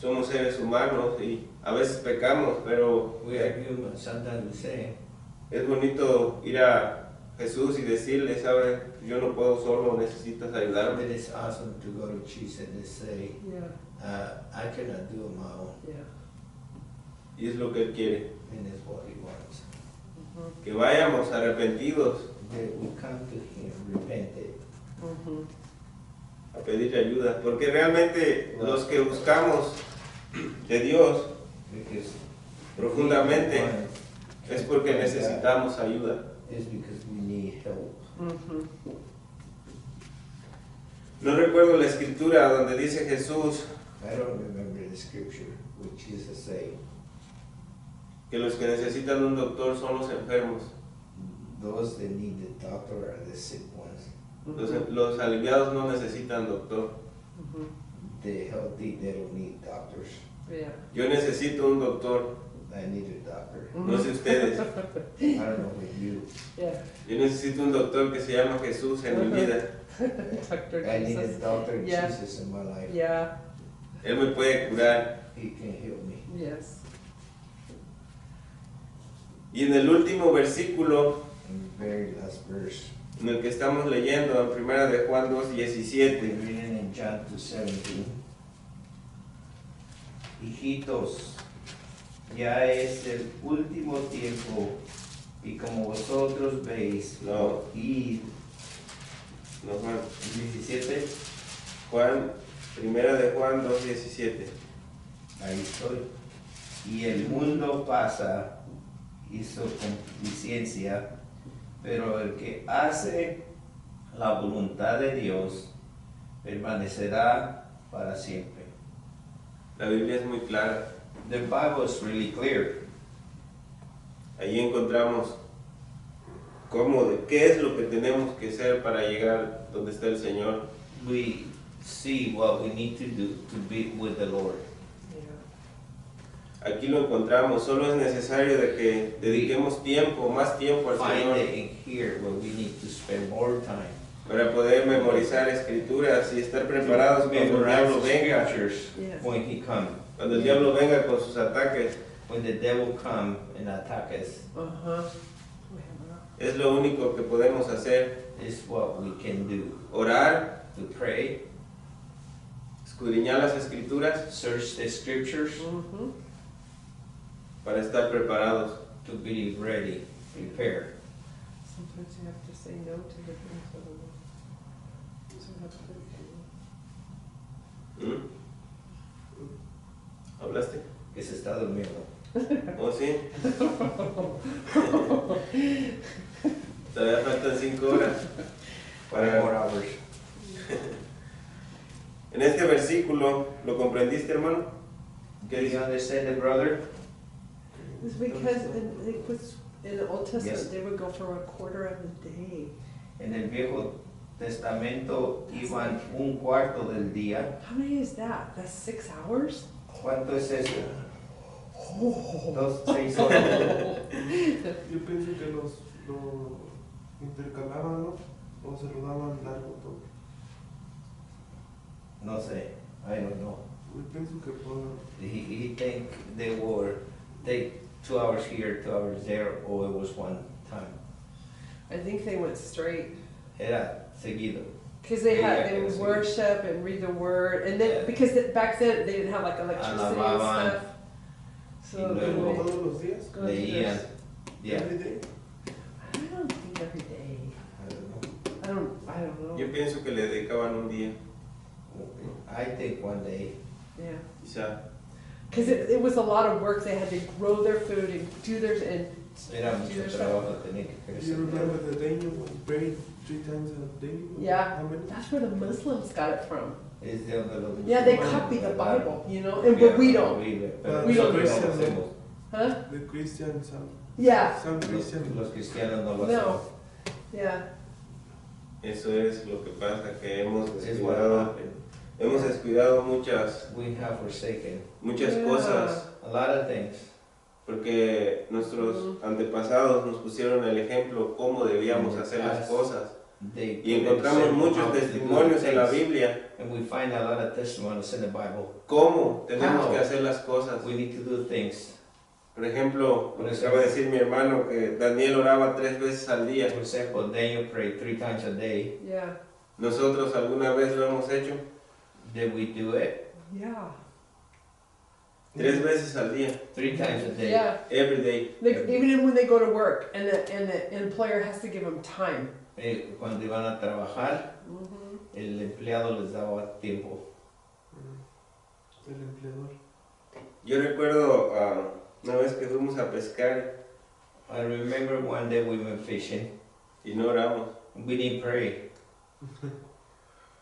Somos seres humanos y a veces pecamos, pero
We are human. Sometimes we say,
es bonito ir a Jesús y decirle, ¿sabes? Yo no puedo solo, necesitas ayudarme.
it is awesome to go to Jesus and say,
Yeah,
I cannot do it on my own.
yeah.
Y es lo que Él quiere,
And that's what He wants.
que vayamos arrepentidos
That we come to Him repented.
a pedir ayuda, porque realmente los que buscamos de Dios
Because
profundamente
one
es porque necesitamos ayuda.
is because we need help.
No recuerdo la escritura donde dice Jesús
I don't remember the scripture which Jesus say,
que los que necesitan un doctor son los enfermos,
those that need the doctor are the sick ones.
los aliviados no necesitan doctor.
The healthy, they don't need doctors.
Yeah.
Yo necesito un doctor,
I need a doctor.
no sé ustedes.
I don't know with you.
Yeah.
Yo necesito un doctor que se llama Jesús en mi vida.
Dr.
I need a
Jesus.
doctor,
Yeah.
Jesus, in my life.
Yeah.
Él me puede curar.
He can heal me.
Yes.
Y en el último versículo
In the very last verse,
en el que estamos leyendo, en 1 de Juan 2:17,
we're reading in John 2:17. Hijitos, ya es el último tiempo, y como vosotros veis,
No.
id,
no, Juan,
17,
Juan, 1 de Juan 2:17.
ahí estoy. Y el mundo pasa y su concupiscencia, pero el que hace la voluntad de Dios permanecerá para siempre.
La Biblia es muy clara.
The Bible is really clear.
Allí encontramos qué es lo que tenemos que hacer para llegar donde está el Señor.
We see what we need to do to be with the Lord.
Yeah.
Aquí lo encontramos, solo es necesario de que dediquemos tiempo, más tiempo al
Find
Señor
it in here where we need to spend more time.
para poder memorizar escrituras y estar preparados cuando el diablo venga.
scriptures
Yes.
when he come.
Cuando el diablo venga con sus ataques,
When the devil come and attack us,
Uh-huh.
es lo único que podemos hacer,
this is what we can do.
orar,
To pray,
escudriñar las escrituras
search the scriptures,
para estar preparados.
to be ready, prepare.
Sometimes you have to say no to the things of the Lord. So that's good.
¿Mm? ¿Hablaste?
Que se está durmiendo.
¿Oh, sí? Todavía faltan 5 horas.
5 more hours.
En este versículo, ¿lo comprendiste, hermano?
Do you understand it, brother?
It's because in the Old Testament
Yes.
they would go for a quarter of a day.
En el Viejo Testamento iban un cuarto del día.
How many is that? That's 6 hours?
¿Cuánto es eso? 6 horas.
Yo pienso que lo intercalaban, ¿no? O se lo daban largo todo.
No sé. I don't know.
Yo pienso que por...
He think they were take 2 hours here, 2 hours there, or it was one time.
I think they went straight.
Era seguido.
Because they
Yeah,
would
yeah,
worship and read the word, and then
Yeah.
because back then they didn't have like electricity and
Alababan.
stuff. So
Y
they
luego-
would
¿Todos los días?
go to
Leían.
this.
Yeah.
Every day?
I don't think every day.
I don't know.
I don't know.
Yo pienso que le dedicaban un día,
I think one day.
Yeah.
quizá.
Because it was a lot of work. They had to grow their food and do their and
Era
do
mucho
their
trabajo,
stuff.
tenía que
Do you
crecer.
remember the day you prayed 3 times a day?
Yeah.
How many?
That's where the Muslims got it from.
Es de donde los
Yeah, they
musulmanes
copy the
agarraron.
Bible, you know, and but we don't.
Pero
We don't
nosotros
do
no lo
that.
hacemos.
Huh?
The Christians,
Yeah.
some Christians.
Los cristianos no lo
No.
hacemos.
Yeah.
Eso es lo que pasa, que hemos
Es what
descuidado
happened.
Hemos descuidado muchas
We have forsaken
muchas
Yeah.
cosas
a lot of things.
porque nuestros antepasados nos pusieron el ejemplo cómo debíamos hacer las cosas.
They
Y
put
encontramos
example
muchos
how to do
testimonios en la
things.
Biblia
And we find a lot of testimonies in the Bible.
cómo tenemos
How?
que hacer las cosas.
We need to do things.
Por ejemplo,
Por
acaba de decir mi hermano que Daniel oraba 3 veces al día.
For example, Daniel prayed 3 times a day.
Yeah.
¿Nosotros alguna vez lo hemos hecho?
Did we do it?
Yeah.
3 veces al día.
3 times a day.
Yeah.
Every day.
Like, even when they go to work and the employer has to give them time.
Cuando iban a trabajar,
Mm-hmm.
el empleado les daba tiempo.
El empleador.
Yo recuerdo una vez que fuimos a pescar
I remember one day we went fishing.
y no oramos.
We didn't pray.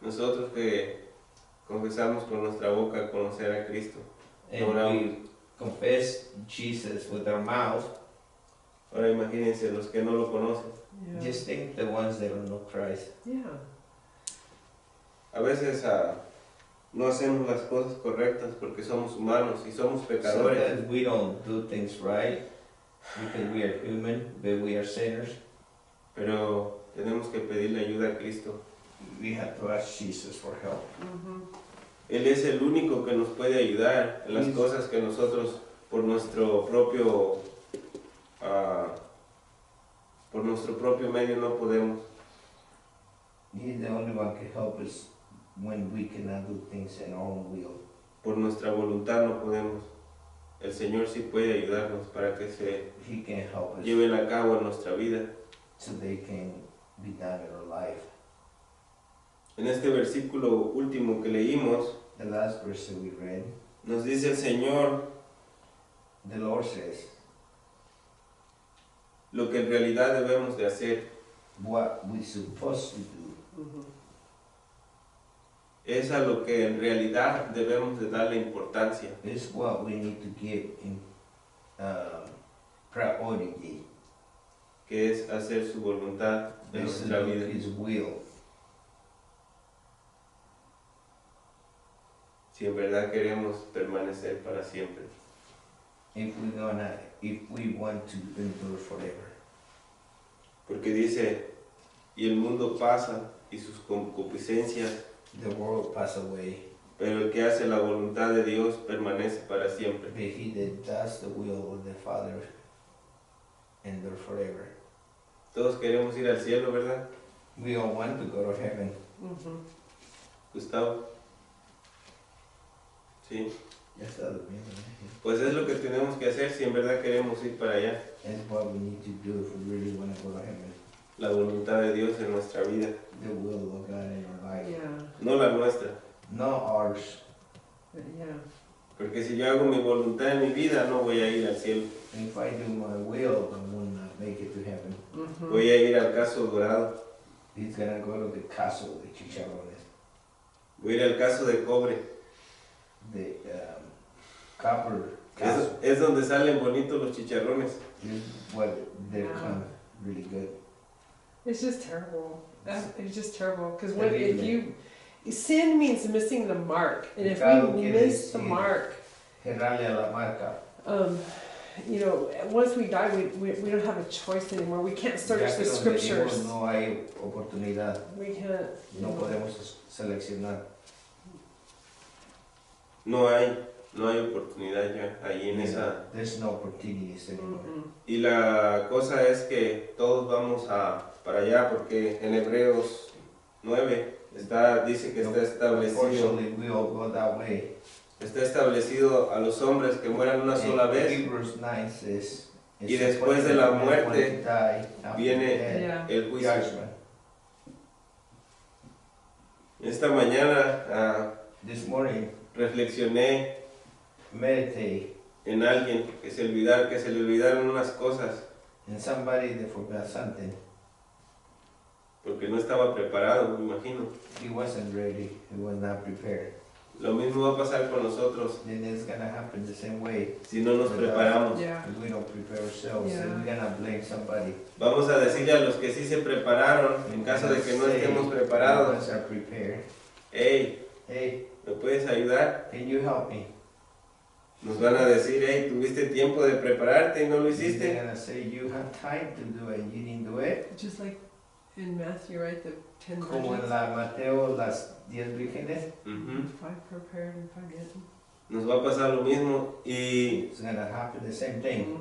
Nosotros que confesamos con nuestra boca conocer a Cristo.
And
No, no.
we confessed Jesus with our mouth.
Ahora imagínense los que no lo conocen.
Yeah.
Just think the ones that don't know Christ.
Yeah.
A veces no hacemos las cosas correctas porque somos humanos y somos pecadores.
Sometimes we don't do things right because we are human, but we are sinners.
Pero tenemos que pedirle ayuda a Cristo.
We have to ask Jesus for help.
Mm-hmm.
Él es el único que nos puede ayudar en las cosas que nosotros por nuestro propio medio no podemos.
He's the only one can help us when we cannot do things in our own will.
Por nuestra voluntad no podemos. El Señor sí puede ayudarnos para que se
He can help us
lleven a cabo en nuestra vida.
so they can be done in our life.
En este versículo último que leímos,
The last verse that we read,
nos dice el Señor
the Lord says,
lo que en realidad debemos de hacer.
what we're supposed to do
Mm-hmm.
Es a lo que en realidad debemos de darle importancia.
is what we need to give in priority.
Que es hacer su voluntad en
This is
nuestra vida.
His will.
Si en verdad queremos permanecer para siempre.
If we want to endure forever.
Porque dice, y el mundo pasa y sus concupiscencias,
The world pass away,
pero el que hace la voluntad de Dios permanece para siempre.
but he that does the will of the Father endure forever.
Todos queremos ir al cielo, ¿verdad,
We all want to go to heaven.
Mm-hmm.
Gustavo? Sí.
Ya está durmiendo, ¿eh?
Pues es lo que tenemos que hacer si en verdad queremos ir para allá.
That's what we need to do if we really want to go to heaven.
La voluntad de Dios en nuestra vida,
The will of God in our life,
Yeah.
no la nuestra.
not ours.
Yeah.
Porque si yo hago mi voluntad en mi vida, no voy a ir al cielo.
If I do my will, I will not make it to heaven.
Mm-hmm.
Voy a ir al caso dorado.
He's gonna go to the castle de chicharrones,
Voy a ir al caso de cobre.
the copper castle.
Es donde salen bonitos los chicharrones.
Is what they
Wow.
come really good.
It's just terrible. It's just terrible because
Terrible.
sin means missing the mark, and if
Pecado
we
quiere
miss the
decir-
mark,
Errarle a la marca.
once we die, we don't have a choice anymore. We can't search
Ya
the
que donde
scriptures.
vivimos no hay oportunidad,
We can't.
no podemos seleccionar.
No hay oportunidad ya ahí en esa.
There's no opportunities anymore.
Mm-mm.
Y la cosa es que todos vamos para allá porque en Hebreos 9 dice que está establecido.
Unfortunately, we all go that way.
Está establecido a los hombres que mueran una sola
And
vez.
Hebrews 9 says,
Y después de la muerte viene
Yeah.
el juicio.
judgment.
Esta mañana
This morning,
reflexioné
meditate
en alguien que se le olvidaron unas cosas
in somebody that forgot something.
porque no estaba preparado, me imagino.
He wasn't ready, he was not prepared.
Lo mismo va a pasar con nosotros
Then it's gonna happen the same way.
si no nos preparamos.
Yeah.
If we don't prepare ourselves,
Yeah.
then we're gonna blame somebody.
Vamos a decirle a los que sí se prepararon, en caso de que no estemos preparados,
Ones are prepared.
hey,
hey,
¿me puedes ayudar?
can you help me?
Nos van a decir, hey, tuviste tiempo de prepararte y no lo
They're
hiciste.
gonna say you have time to do it, you didn't do it.
Just like in Matthew, right? The 10
Como en
virgins.
la Mateo, las 10 vírgenes.
Ujú.
5 prepared and 5 didn't.
Nos va a pasar lo mismo.
It's gonna happen the same thing.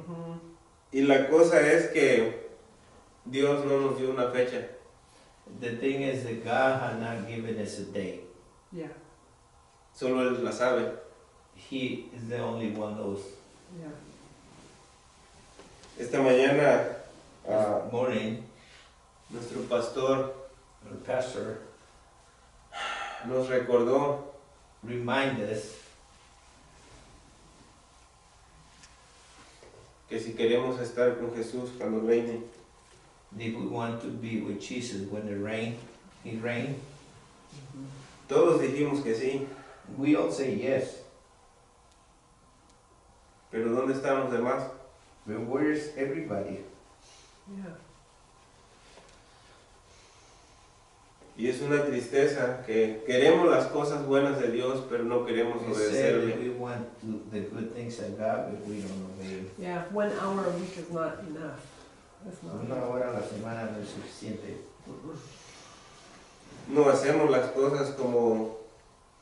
Y la cosa es que Dios no nos dio una fecha.
The thing is that God had not given us a date.
Yeah,
Solo Él la sabe.
He is the only one knows.
yeah.
Esta mañana
This morning,
nuestro pastor
the pastor
nos recordó
reminded us
que si queremos estar con Jesús cuando reine,
that we want to be with Jesus when He reign.
todos dijimos que sí,
We all say yes,
pero ¿dónde están los demás?
but where's everybody?
Yeah.
Y es una tristeza que queremos las cosas buenas de Dios, pero no queremos
We said that
obedecerle.
we want the good things of God, but we don't obey Him.
Yeah, 1 hour a week is not enough. That's not
Una hora a la semana no es suficiente.
No hacemos las cosas como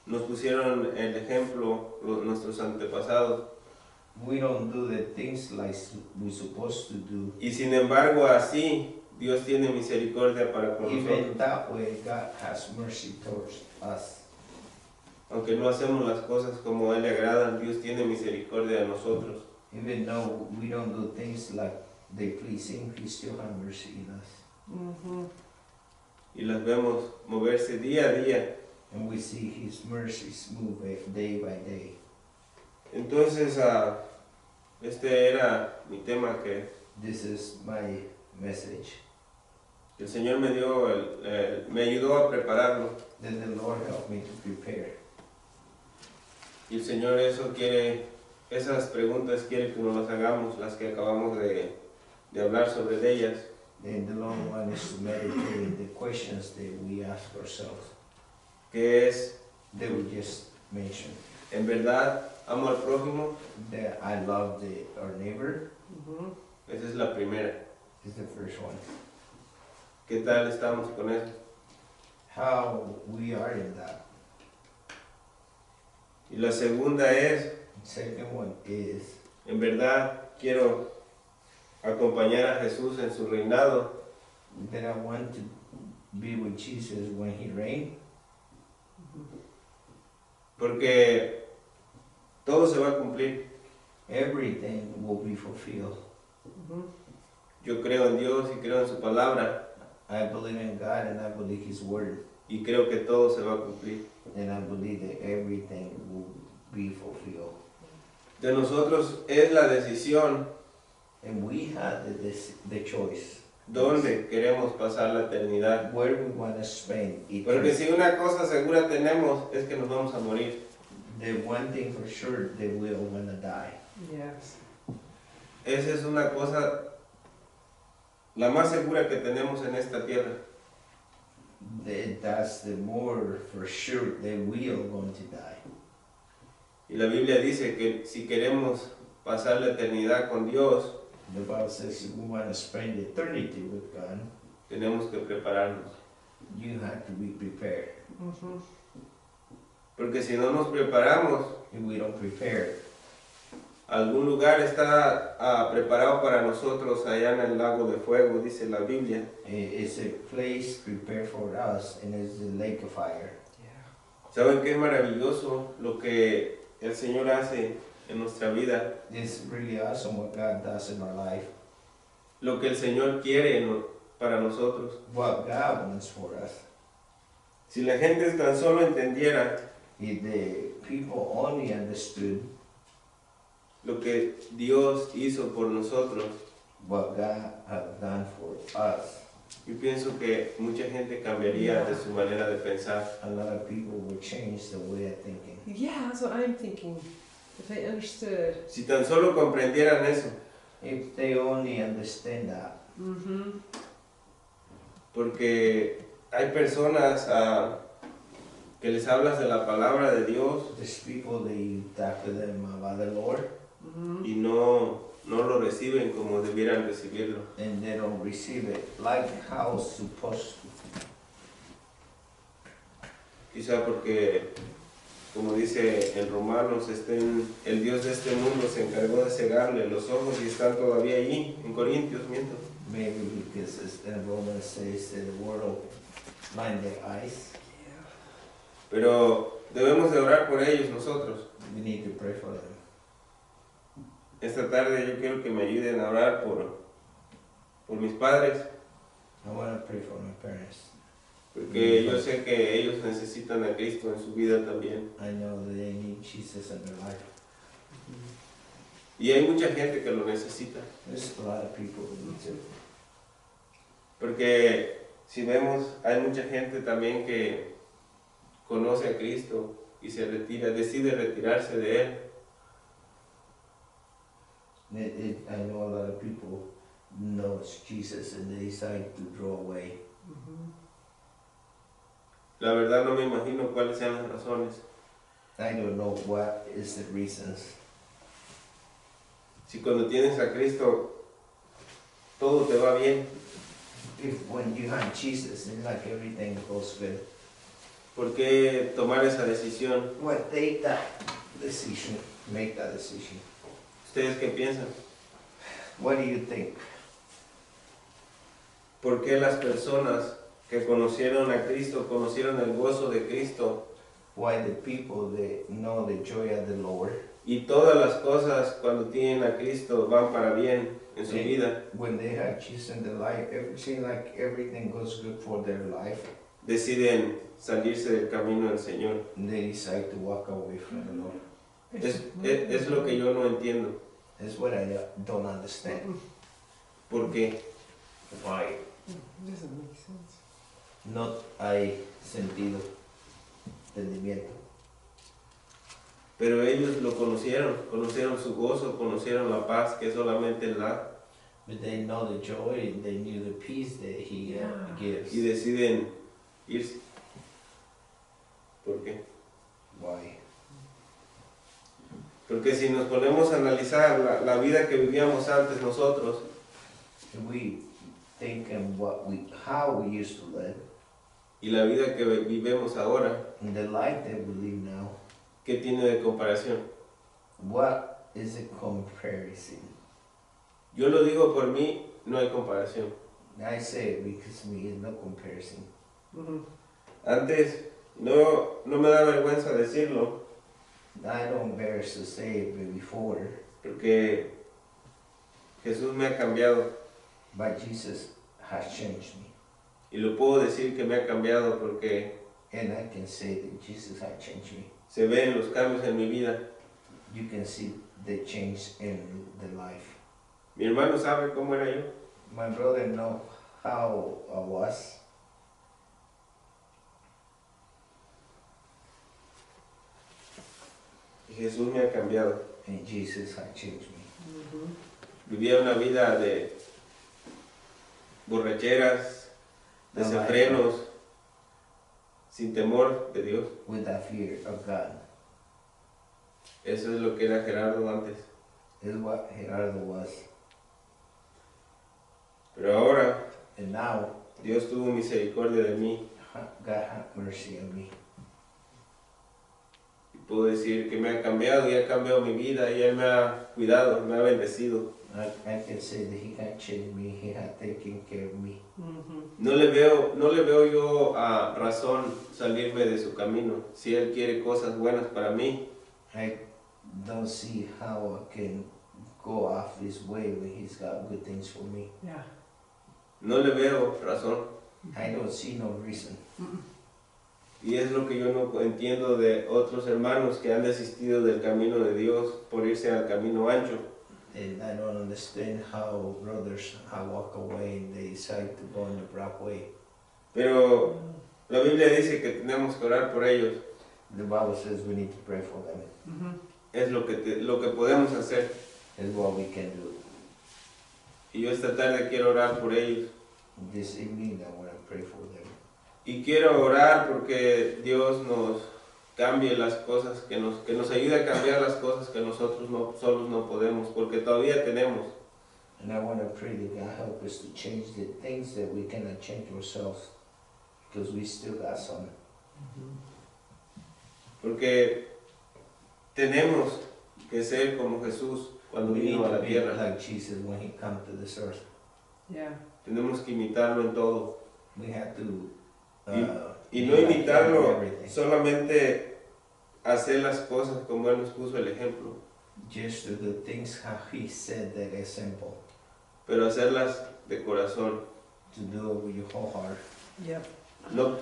nos pusieron el ejemplo nuestros antepasados.
We don't do the things like we're supposed to do.
Y sin embargo así Dios tiene misericordia para con nosotros.
Even that way, God has mercy towards us.
Aunque no hacemos las cosas como a Él le agradan, Dios tiene misericordia de nosotros.
Even though we don't do things like they please Him, He still has mercy in us.
Y las vemos moverse día a día.
And we see His mercies move day by day.
Entonces, este era mi tema, que
This is my message.
el Señor me ayudó a prepararlo.
Then the Lord helped me to prepare.
Y el Señor esas preguntas quiere que nos las hagamos, las que acabamos de hablar sobre ellas.
Then the Lord wants us to meditate the questions that we ask ourselves,
Que es,
that we just mentioned.
¿en verdad amo al prójimo?
That I love our neighbor
Esa es la primera.
is the first one.
¿Qué tal estamos con eso?
How we are in that.
Y la segunda es,
Second one is,
¿en verdad quiero acompañar a Jesús en su reinado?
that I want to be with Jesus when He reigns.
Porque todo se va a cumplir.
Everything will be fulfilled.
Yo creo en Dios y creo en su palabra,
I believe in God and I believe His word,
y creo que todo se va a cumplir.
and I believe that everything will be fulfilled.
De nosotros es la decisión
And we have the choice
dónde queremos pasar la eternidad.
where we want to spend
Porque
eternity.
si una cosa segura tenemos es que nos vamos a morir.
The one thing for sure, that we all want to die.
Yes.
Esa es una cosa, la más segura que tenemos en esta tierra.
That's the more for sure that we are going to die.
Y la Biblia dice que si queremos pasar la eternidad con Dios,
The Bible says if we want to spend eternity with God,
tenemos que prepararnos.
you have to be prepared.
Porque si no nos preparamos,
If we don't prepare,
algún lugar está preparado para nosotros allá en el lago de fuego, dice la Biblia.
it's a place prepared for us, and it's the lake of fire.
Yeah.
¿Saben qué es maravilloso lo que el Señor hace en nuestra vida?
It's really awesome what God does in our life,
Lo que el Señor quiere para nosotros.
what God wants for us.
Si la gente tan solo entendiera
If the people only understood
lo que Dios hizo por nosotros,
what God has done for us,
yo pienso que mucha gente cambiaría de su manera de pensar.
a lot of people would change the way of thinking.
Yeah, that's what I'm thinking. If they understood.
Si tan solo comprendieran eso,
If they only understand that.
porque hay personas que les hablas de la palabra de Dios
There's people that you talk to them about the Lord
y no lo reciben como debieran recibirlo.
and they don't receive it like how it's supposed to.
Quizá porque, como dice en Romanos, el Dios de este mundo se encargó de cegarle los ojos y están todavía allí, en Corintios, miento.
Maybe because in Romans says that the world will blind their eyes.
Pero debemos de orar por ellos nosotros.
We need to pray for them.
Esta tarde yo quiero que me ayuden a orar por mis padres,
I want to pray for my parents.
porque yo sé que ellos necesitan a Cristo en su vida también.
I know that they need Jesus in their life.
Y hay mucha gente que lo necesita.
There's a lot of people who need to.
Porque si vemos, hay mucha gente también que conoce a Cristo y decide retirarse de Él.
I know a lot of people knows Jesus and they decide to draw away.
La verdad no me imagino cuáles sean las razones.
I don't know what is the reasons.
Si cuando tienes a Cristo todo te va bien,
If when you have Jesus, it's like everything goes good.
¿por qué tomar esa decisión?
Well, take that decision. Make that decision.
¿Ustedes qué piensan?
What do you think?
¿Por qué las personas que conocieron a Cristo, conocieron el gozo de Cristo
Why the people that know the joy of the Lord,
y todas las cosas cuando tienen a Cristo van para bien en su
Sí.
vida,
when they have Jesus in their life, it seems like everything goes good for their life,
deciden salirse del camino del Señor?
and they decide to walk away from the Lord?
Es lo que yo no entiendo.
That's what I don't understand.
¿Por qué?
Why
Doesn't make sense.
no hay sentido, entendimiento.
Pero ellos lo conocieron su gozo, conocieron la paz que solamente Él da
But they know the joy and they knew the peace that He
Yeah.
gives.
y deciden irse. ¿Por qué?
Why?
Porque si nos ponemos a analizar la vida que vivíamos antes nosotros
If we think in how we used to live,
y la vida que vivimos ahora,
and the life that we live now,
¿qué tiene de comparación?
what is a comparison?
Yo lo digo por mí, no hay comparación.
I say it because me is no comparison.
Antes, no me da vergüenza decirlo,
I don't embarrass to say it but before,
porque Jesús me ha cambiado.
but Jesus has changed me.
Y lo puedo decir que me ha cambiado porque
And I can say that Jesus has changed me.
se ven los cambios en mi vida.
You can see the change in the life.
Mi hermano sabe cómo era yo.
My brother know how I was.
Y Jesús me ha cambiado.
And Jesus has changed me.
Vivía una vida de borracheras, desenfrenos, sin temor de Dios.
Without fear of God.
Eso es lo que era Gerardo antes.
Is what Gerardo was.
Pero ahora
And now,
Dios tuvo misericordia de mí
God have mercy on me.
y puedo decir que me ha cambiado y ha cambiado mi vida y Él me ha cuidado, me ha bendecido.
I can say that He had changed me. He had taken care of me.
No le veo yo a razón salirme de su camino. Si Él quiere cosas buenas para mí,
I don't see how I can go off His way when He's got good things for me.
Yeah.
no le veo razón.
I don't see no reason.
Y es lo que yo no entiendo de otros hermanos que han desistido del camino de Dios por irse al camino ancho.
And I don't understand how brothers walk away and they decide to go in the broad way.
Pero la Biblia dice que tenemos que orar por ellos.
The Bible says we need to pray for them.
Es lo que podemos hacer.
It's what we can do.
Y yo esta tarde quiero orar por ellos.
This evening I want to pray for them.
Y quiero orar porque Dios nos cambie las cosas, que nos ayude a cambiar las cosas que nosotros solos no podemos, porque todavía tenemos.
And I want to pray that God help us to change the things that we cannot change ourselves, because we still got some.
Porque tenemos que ser como Jesús cuando
We need
vino a
to
la
be
tierra.
like Jesus when he come to this earth.
Yeah.
Tenemos que imitarlo en todo.
We have to
Y
be
no
like him in
imitarlo,
everything.
solamente hacer las cosas como Él nos puso el ejemplo,
Just do the things how he said that is simple.
pero hacerlas de corazón.
To do it with your whole heart.
Yep.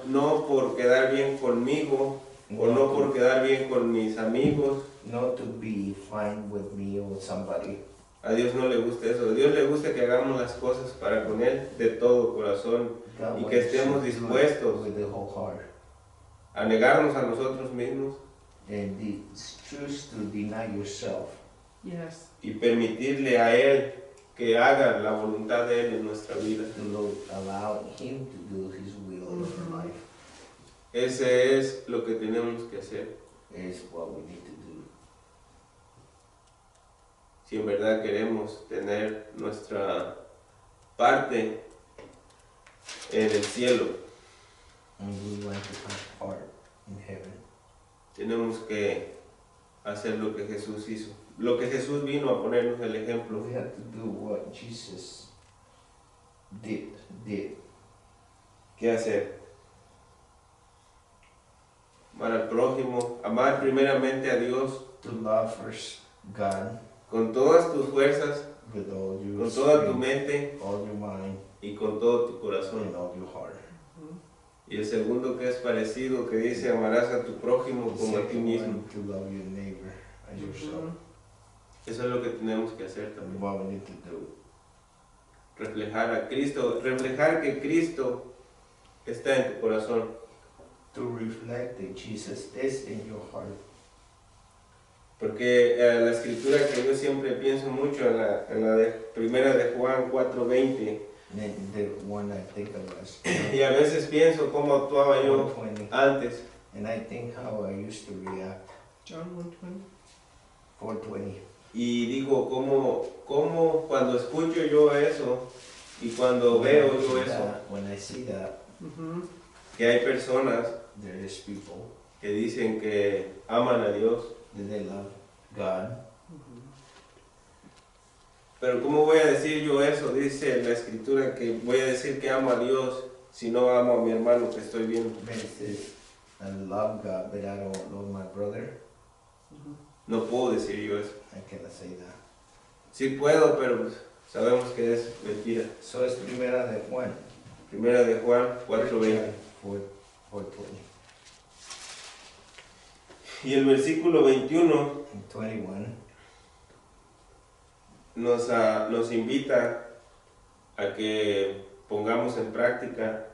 No por quedar bien conmigo, o no por quedar bien con mis amigos.
Not to be fine with me or with somebody.
A Dios no le gusta eso. A Dios le gusta que hagamos las cosas para con Él de todo corazón,
God
y
wants
que estemos
you to do it
dispuestos
with the whole heart.
a negarnos a nosotros mismos
And choose to deny yourself
Yes.
y permitirle a Él que haga la voluntad de Él en nuestra vida.
to allow him to do his will in
Mhm.
our life
Ese es lo que tenemos que hacer
is what we need to do.
si en verdad queremos tener nuestra parte en el cielo.
And we want to have part in heaven.
Tenemos que hacer lo que Jesús hizo, lo que Jesús vino a ponernos el ejemplo.
We have to do what Jesus did.
¿Qué hacer? Amar al prójimo, amar primeramente a Dios
To love first God
con todas tus fuerzas,
with all your
con toda tu
strength,
mente
all your mind,
y con todo tu corazón.
and all your heart.
Y el segundo que es parecido, que dice amarás a tu prójimo
The
como a ti
second
mismo.
one, to love your neighbor as yourself.
Eso es lo que tenemos que hacer también.
What we need to do.
Reflejar a Cristo, reflejar que Cristo está en tu corazón.
To reflect that Jesus is in your heart.
Porque la escritura que yo siempre pienso mucho en la de primera de Juan 4:20,
And the one I think of was
y a veces pienso cómo actuaba yo
4:20.
antes,
And I think how I used to react.
John 1:20.
4:20.
y digo cómo cuando escucho yo eso y cuando veo yo eso,
When I see that,
que hay personas
there is people
que dicen que aman a Dios,
that they love God.
pero ¿cómo voy a decir yo eso? Dice la escritura que voy a decir que amo a Dios si no amo a mi hermano que estoy viendo.
But it says, I love God, but I don't love my brother.
No puedo decir yo eso.
I cannot say that.
Sí puedo, pero pues, sabemos que es mentira.
So it's primera de Juan.
Primera de Juan 4:20.
4:20.
Y el versículo 21
And 21
nos invita a que pongamos en práctica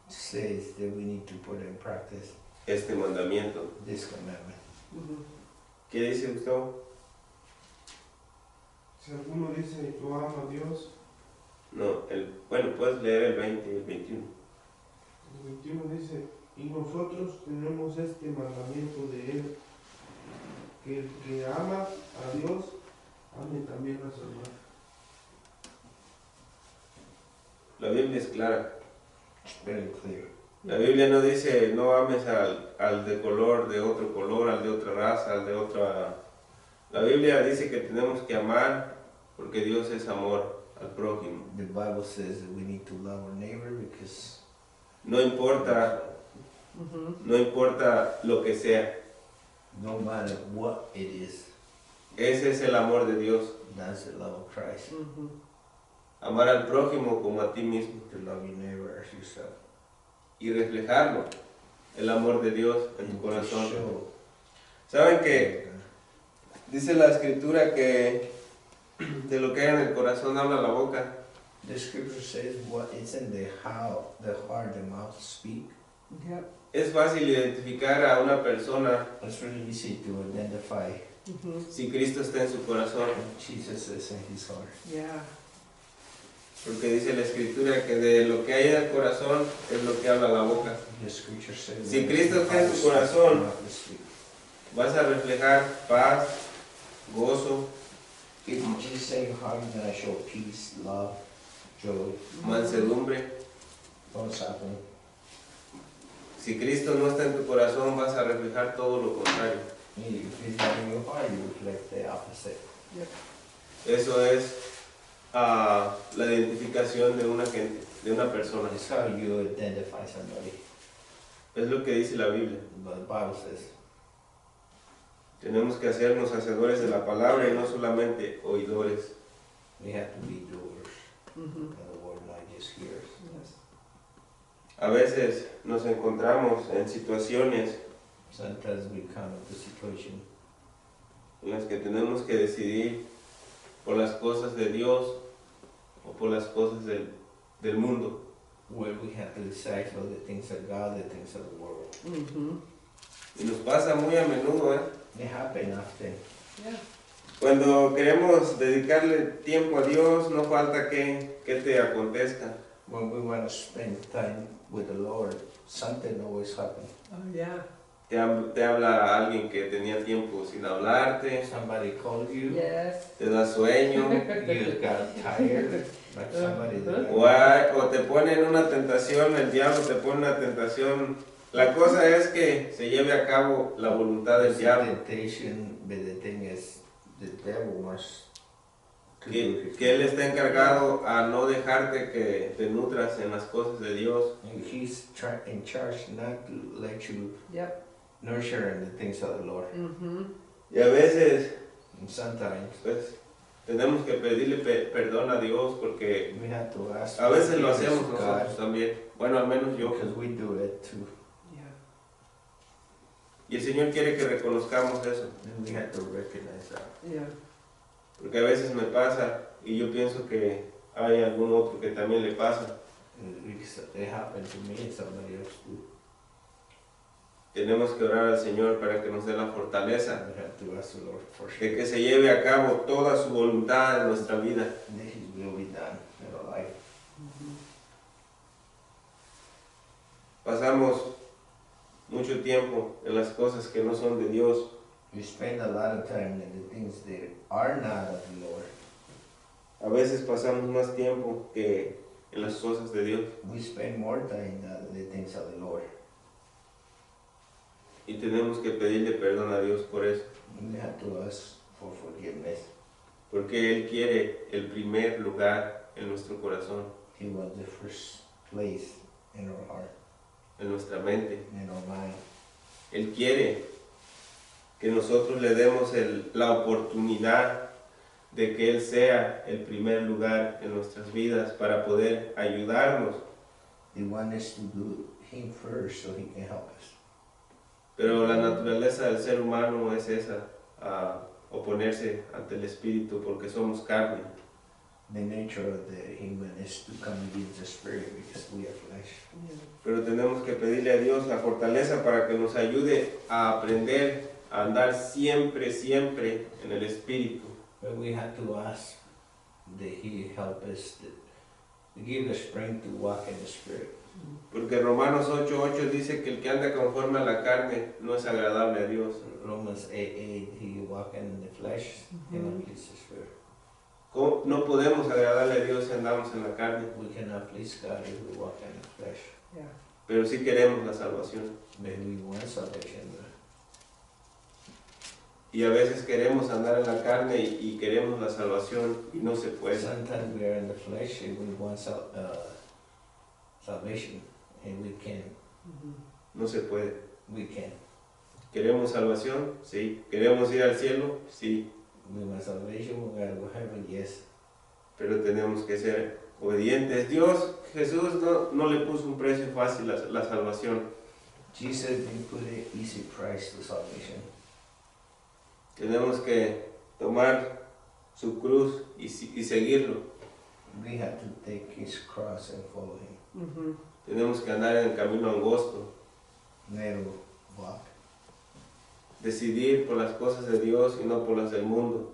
says that we need to put in practice
este mandamiento.
this commandment.
¿Qué dice Gustavo?
Si alguno dice yo amo a Dios,
No, bueno, puedes leer el 20 y el 21.
el 21 dice, y nosotros tenemos este mandamiento de Él, que el que ama a Dios, ame también a su hermano.
La Biblia es clara.
It's very clear.
La Biblia no dice no ames al de color, de otro color, al de otra raza, al de otra... La Biblia dice que tenemos que amar porque Dios es amor al prójimo.
The Bible says that we need to love our neighbor because
No importa lo que sea.
no matter what it is,
Ese es el amor de Dios.
that's the love of Christ.
Amar al prójimo como a ti mismo
To love your neighbor as yourself.
y reflejarlo, el amor de Dios en tu
And to
corazón.
show
¿Saben que dice la escritura que de lo que hay en el corazón habla la boca?
the scripture says what is in the heart, the mouth speak.
Yep.
Es fácil identificar a una persona
It's really easy to identify
si Cristo está en su corazón.
Jesus is in his heart.
Yeah.
Porque dice la Escritura que de lo que hay en el corazón es lo que habla la boca.
The scripture says,
Si Cristo está en tu corazón, vas a reflejar paz, gozo,
if Jesus say your heart, you're gonna show peace, love, joy,
mansedumbre.
long suffering.
Si Cristo no está en tu corazón, vas a reflejar todo lo contrario.
If he's not in your heart, you reflect the opposite.
Eso es la identificación de una gente, de una persona.
It's how you identify somebody.
Es lo que dice la Biblia.
But the Bible says,
Tenemos que hacernos hacedores de la palabra y no solamente oidores.
we have to be doers
Mhm.
of the word, not just hearers.
Yes.
A veces nos encontramos en situaciones
Sometimes we come into a situation
en las que tenemos que decidir por las cosas de Dios o por las cosas del mundo.
where we have to decide for the things of God, the things of the world.
Mhm.
Y nos pasa muy a menudo, ¿eh?
It happens often.
Yeah.
Cuando queremos dedicarle tiempo a Dios, no falta que te acontezca.
When we want to spend time with the Lord, something always happens.
Oh, yeah.
Te habla alguien que tenía tiempo sin hablarte,
Somebody called you,
Yes.
te da sueño,
you got tired, like somebody
o te pone en una tentación, el diablo te pone una tentación. La cosa es que se lleve a cabo la voluntad del
It's a
diablo,
temptation, but the thing is, the devil wants to do
que él está encargado a no dejarte que te nutras en las cosas de Dios.
And he's in charge not to let you
Yep.
nurture in the things of the Lord.
Mhm.
Y a veces,
And sometimes
pues, tenemos que pedirle perdón a Dios porque
we have to ask
a veces lo
forgiveness
hacemos
to
nosotros también. Bueno, al menos yo.
because we do it too.
Yeah.
Y el Señor quiere que reconozcamos eso.
And we have to recognize that.
Yeah.
Porque a veces me pasa y yo pienso que hay algún otro que también le pasa.
It happened to me and somebody else too.
Tenemos que orar al Señor para que nos dé la fortaleza
We have to ask the Lord for
de
sure
que se lleve a cabo toda su voluntad en nuestra vida.
that His will be done in our life.
Mhm.
Pasamos mucho tiempo en las cosas que no son de Dios.
We spend a lot of time in the things that are not of the Lord.
A veces pasamos más tiempo que en las cosas de Dios.
We spend more time in the things of the Lord.
Y tenemos que pedirle perdón a Dios por eso.
We have to ask for forgiveness.
Porque Él quiere el primer lugar en nuestro corazón,
He wants the first place in our heart,
en nuestra mente.
in our mind.
Él quiere que nosotros le demos la oportunidad de que Él sea el primer lugar en nuestras vidas para poder ayudarnos.
He wants us to do Him first so He can help us.
Pero la naturaleza del ser humano es esa, oponerse ante el Espíritu porque somos carne.
The nature of the human is to come against the spirit because we are flesh.
Yeah.
Pero tenemos que pedirle a Dios la fortaleza para que nos ayude a aprender a andar siempre, siempre en el Espíritu.
But we have to ask that He help us, to give the strength to walk in the spirit.
Porque Romanos 8:8 dice que el que anda conforme a la carne no es agradable a Dios.
Romans 8:8, He walk in the flesh and not please the spirit.
No podemos agradarle a Dios si andamos en la carne,
We cannot please God if we walk in the flesh.
Yeah.
pero sí queremos la salvación.
But we want salvation.
Y a veces queremos andar en la carne y queremos la salvación y no se puede.
Sometimes we are in the flesh and we want salvation, and we can.
Mhm.
No se puede.
We can.
¿Queremos salvación? Sí. ¿Queremos ir al cielo? Sí.
We want salvation. We gotta go to heaven. Yes.
Pero tenemos que ser obedientes. Dios, Jesús no le puso un precio fácil la salvación.
Jesus didn't put an easy price to salvation.
Tenemos que tomar su cruz y seguirlo.
We have to take His cross and follow Him.
Mhm.
Tenemos que andar en el camino angosto.
Narrow walk.
Decidir por las cosas de Dios y no por las del mundo.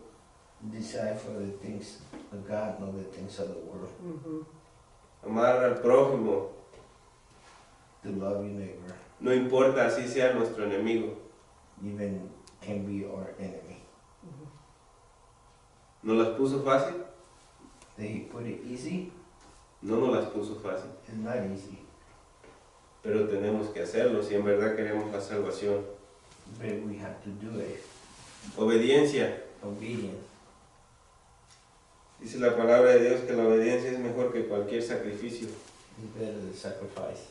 Decide for the things God, know the things of the world.
Amar al prójimo,
To love your neighbor,
no importa así sea nuestro enemigo.
even can be our enemy.
¿Nos las puso fácil?
They put it easy.
No nos las puso fácil,
It's not easy,
pero tenemos que hacerlo si en verdad queremos la salvación.
but we have to do it.
Obediencia.
Obedience.
Dice la palabra de Dios que la obediencia es mejor que cualquier sacrificio.
Is better than sacrifice.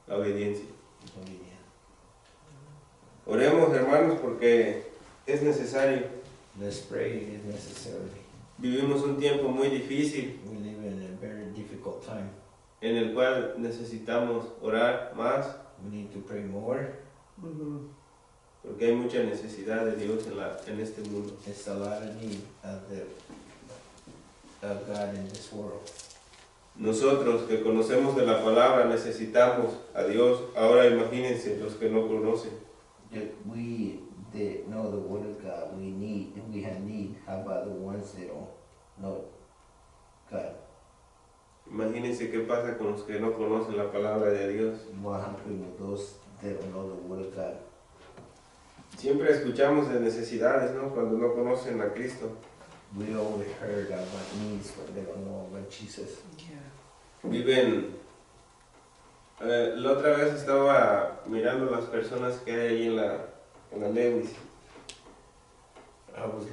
La obediencia.
Obedience.
Oremos, hermanos, porque es necesario.
Let's pray is necessary.
Vivimos un tiempo muy difícil
We live in a very difficult time.
en el cual necesitamos orar más
We need to pray more.
porque hay mucha necesidad de Dios en este mundo.
It's a lot of need of God in this world.
Nosotros que conocemos de la palabra necesitamos a Dios. Ahora imagínense los que no conocen.
That we that know the word of God, we have need. How about the ones that don't know God?
Imagínense qué pasa con los que no conocen la palabra de Dios.
What happens with those that don't know the word of God?
Siempre escuchamos de necesidades, ¿no? Cuando no conocen a Cristo.
We always heard about needs, but they don't know about Jesus.
Viven. La otra vez estaba mirando las personas que hay ahí en la Lewis.
I was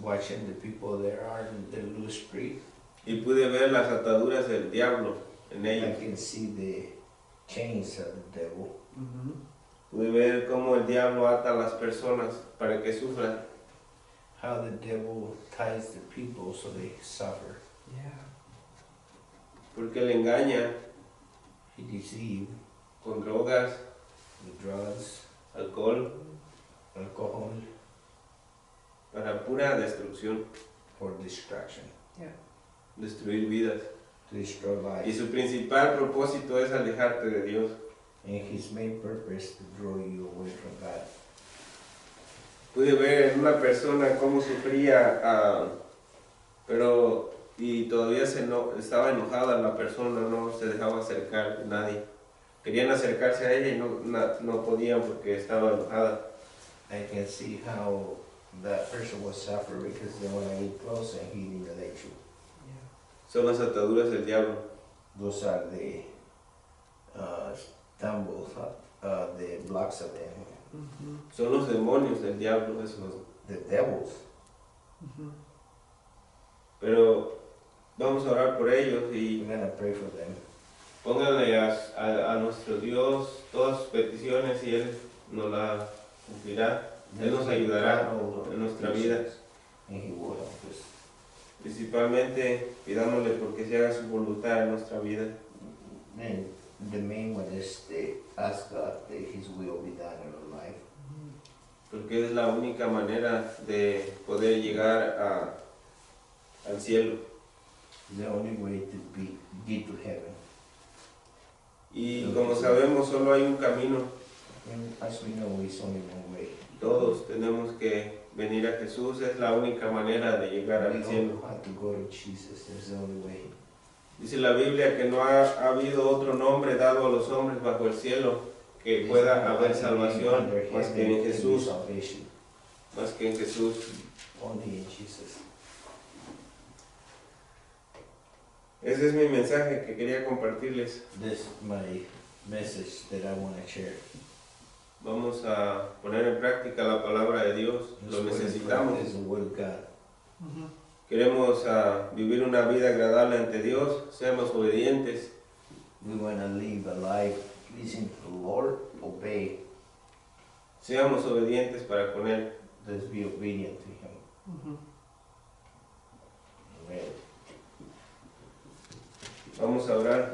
watching the people that are in the Lewis Street.
Y pude ver las ataduras del diablo en
I
ellos.
can see the chains of the devil.
Pude ver cómo el diablo ata a las personas para que sufran.
How the devil ties the people so they suffer.
Porque le engaña
He deceives
con drogas,
with drugs,
alcohol,
alcohol,
para pura destrucción,
for distraction,
destruir vidas.
to destroy
Y
lives.
su principal propósito es alejarte de Dios.
And his main purpose to draw you away from God.
Pude ver en una persona cómo sufría, y todavía estaba enojada la persona, no se dejaba acercar a nadie. Querían acercarse a ella y no podían porque estaba enojada.
I can see how that person was suffering because they want to get close and he didn't let you.
Son las ataduras del diablo.
Those are the stumbles, the blocks of them,
Son los demonios del diablo esos.
the devils.
Pero vamos a orar por ellos y
We're gonna pray for them.
pónganle a nuestro Dios todas sus peticiones y Él nos la cumplirá. Él nos ayudará en nuestra vida.
And he will help us.
Principalmente pidámosle porque se haga su voluntad en nuestra vida.
And the main one is to ask God that his will be done in our life.
Porque es la única manera de poder llegar al cielo.
The only way to get to heaven.
Y como sabemos, solo hay un camino.
And as we know, it's only one way.
Todos tenemos que venir a Jesús, es la única manera de llegar
We
al
all
cielo.
have to go to Jesus. There's the only way.
Dice la Biblia que no ha habido otro nombre dado a los hombres bajo el cielo que pueda haber salvación más que en Jesús.
Salvation.
Más que en Jesús.
Only in Jesus.
Ese es mi mensaje que quería compartirles.
This is my message that I want to share.
Vamos a poner en práctica la palabra de Dios, lo necesitamos.
Is the word of God.
Queremos vivir una vida agradable ante Dios, seamos obedientes.
We want to live a life pleasing to the Lord. Obey.
Seamos obedientes para con Él.
Let's be obedient to Him. Amen.
Vamos a orar.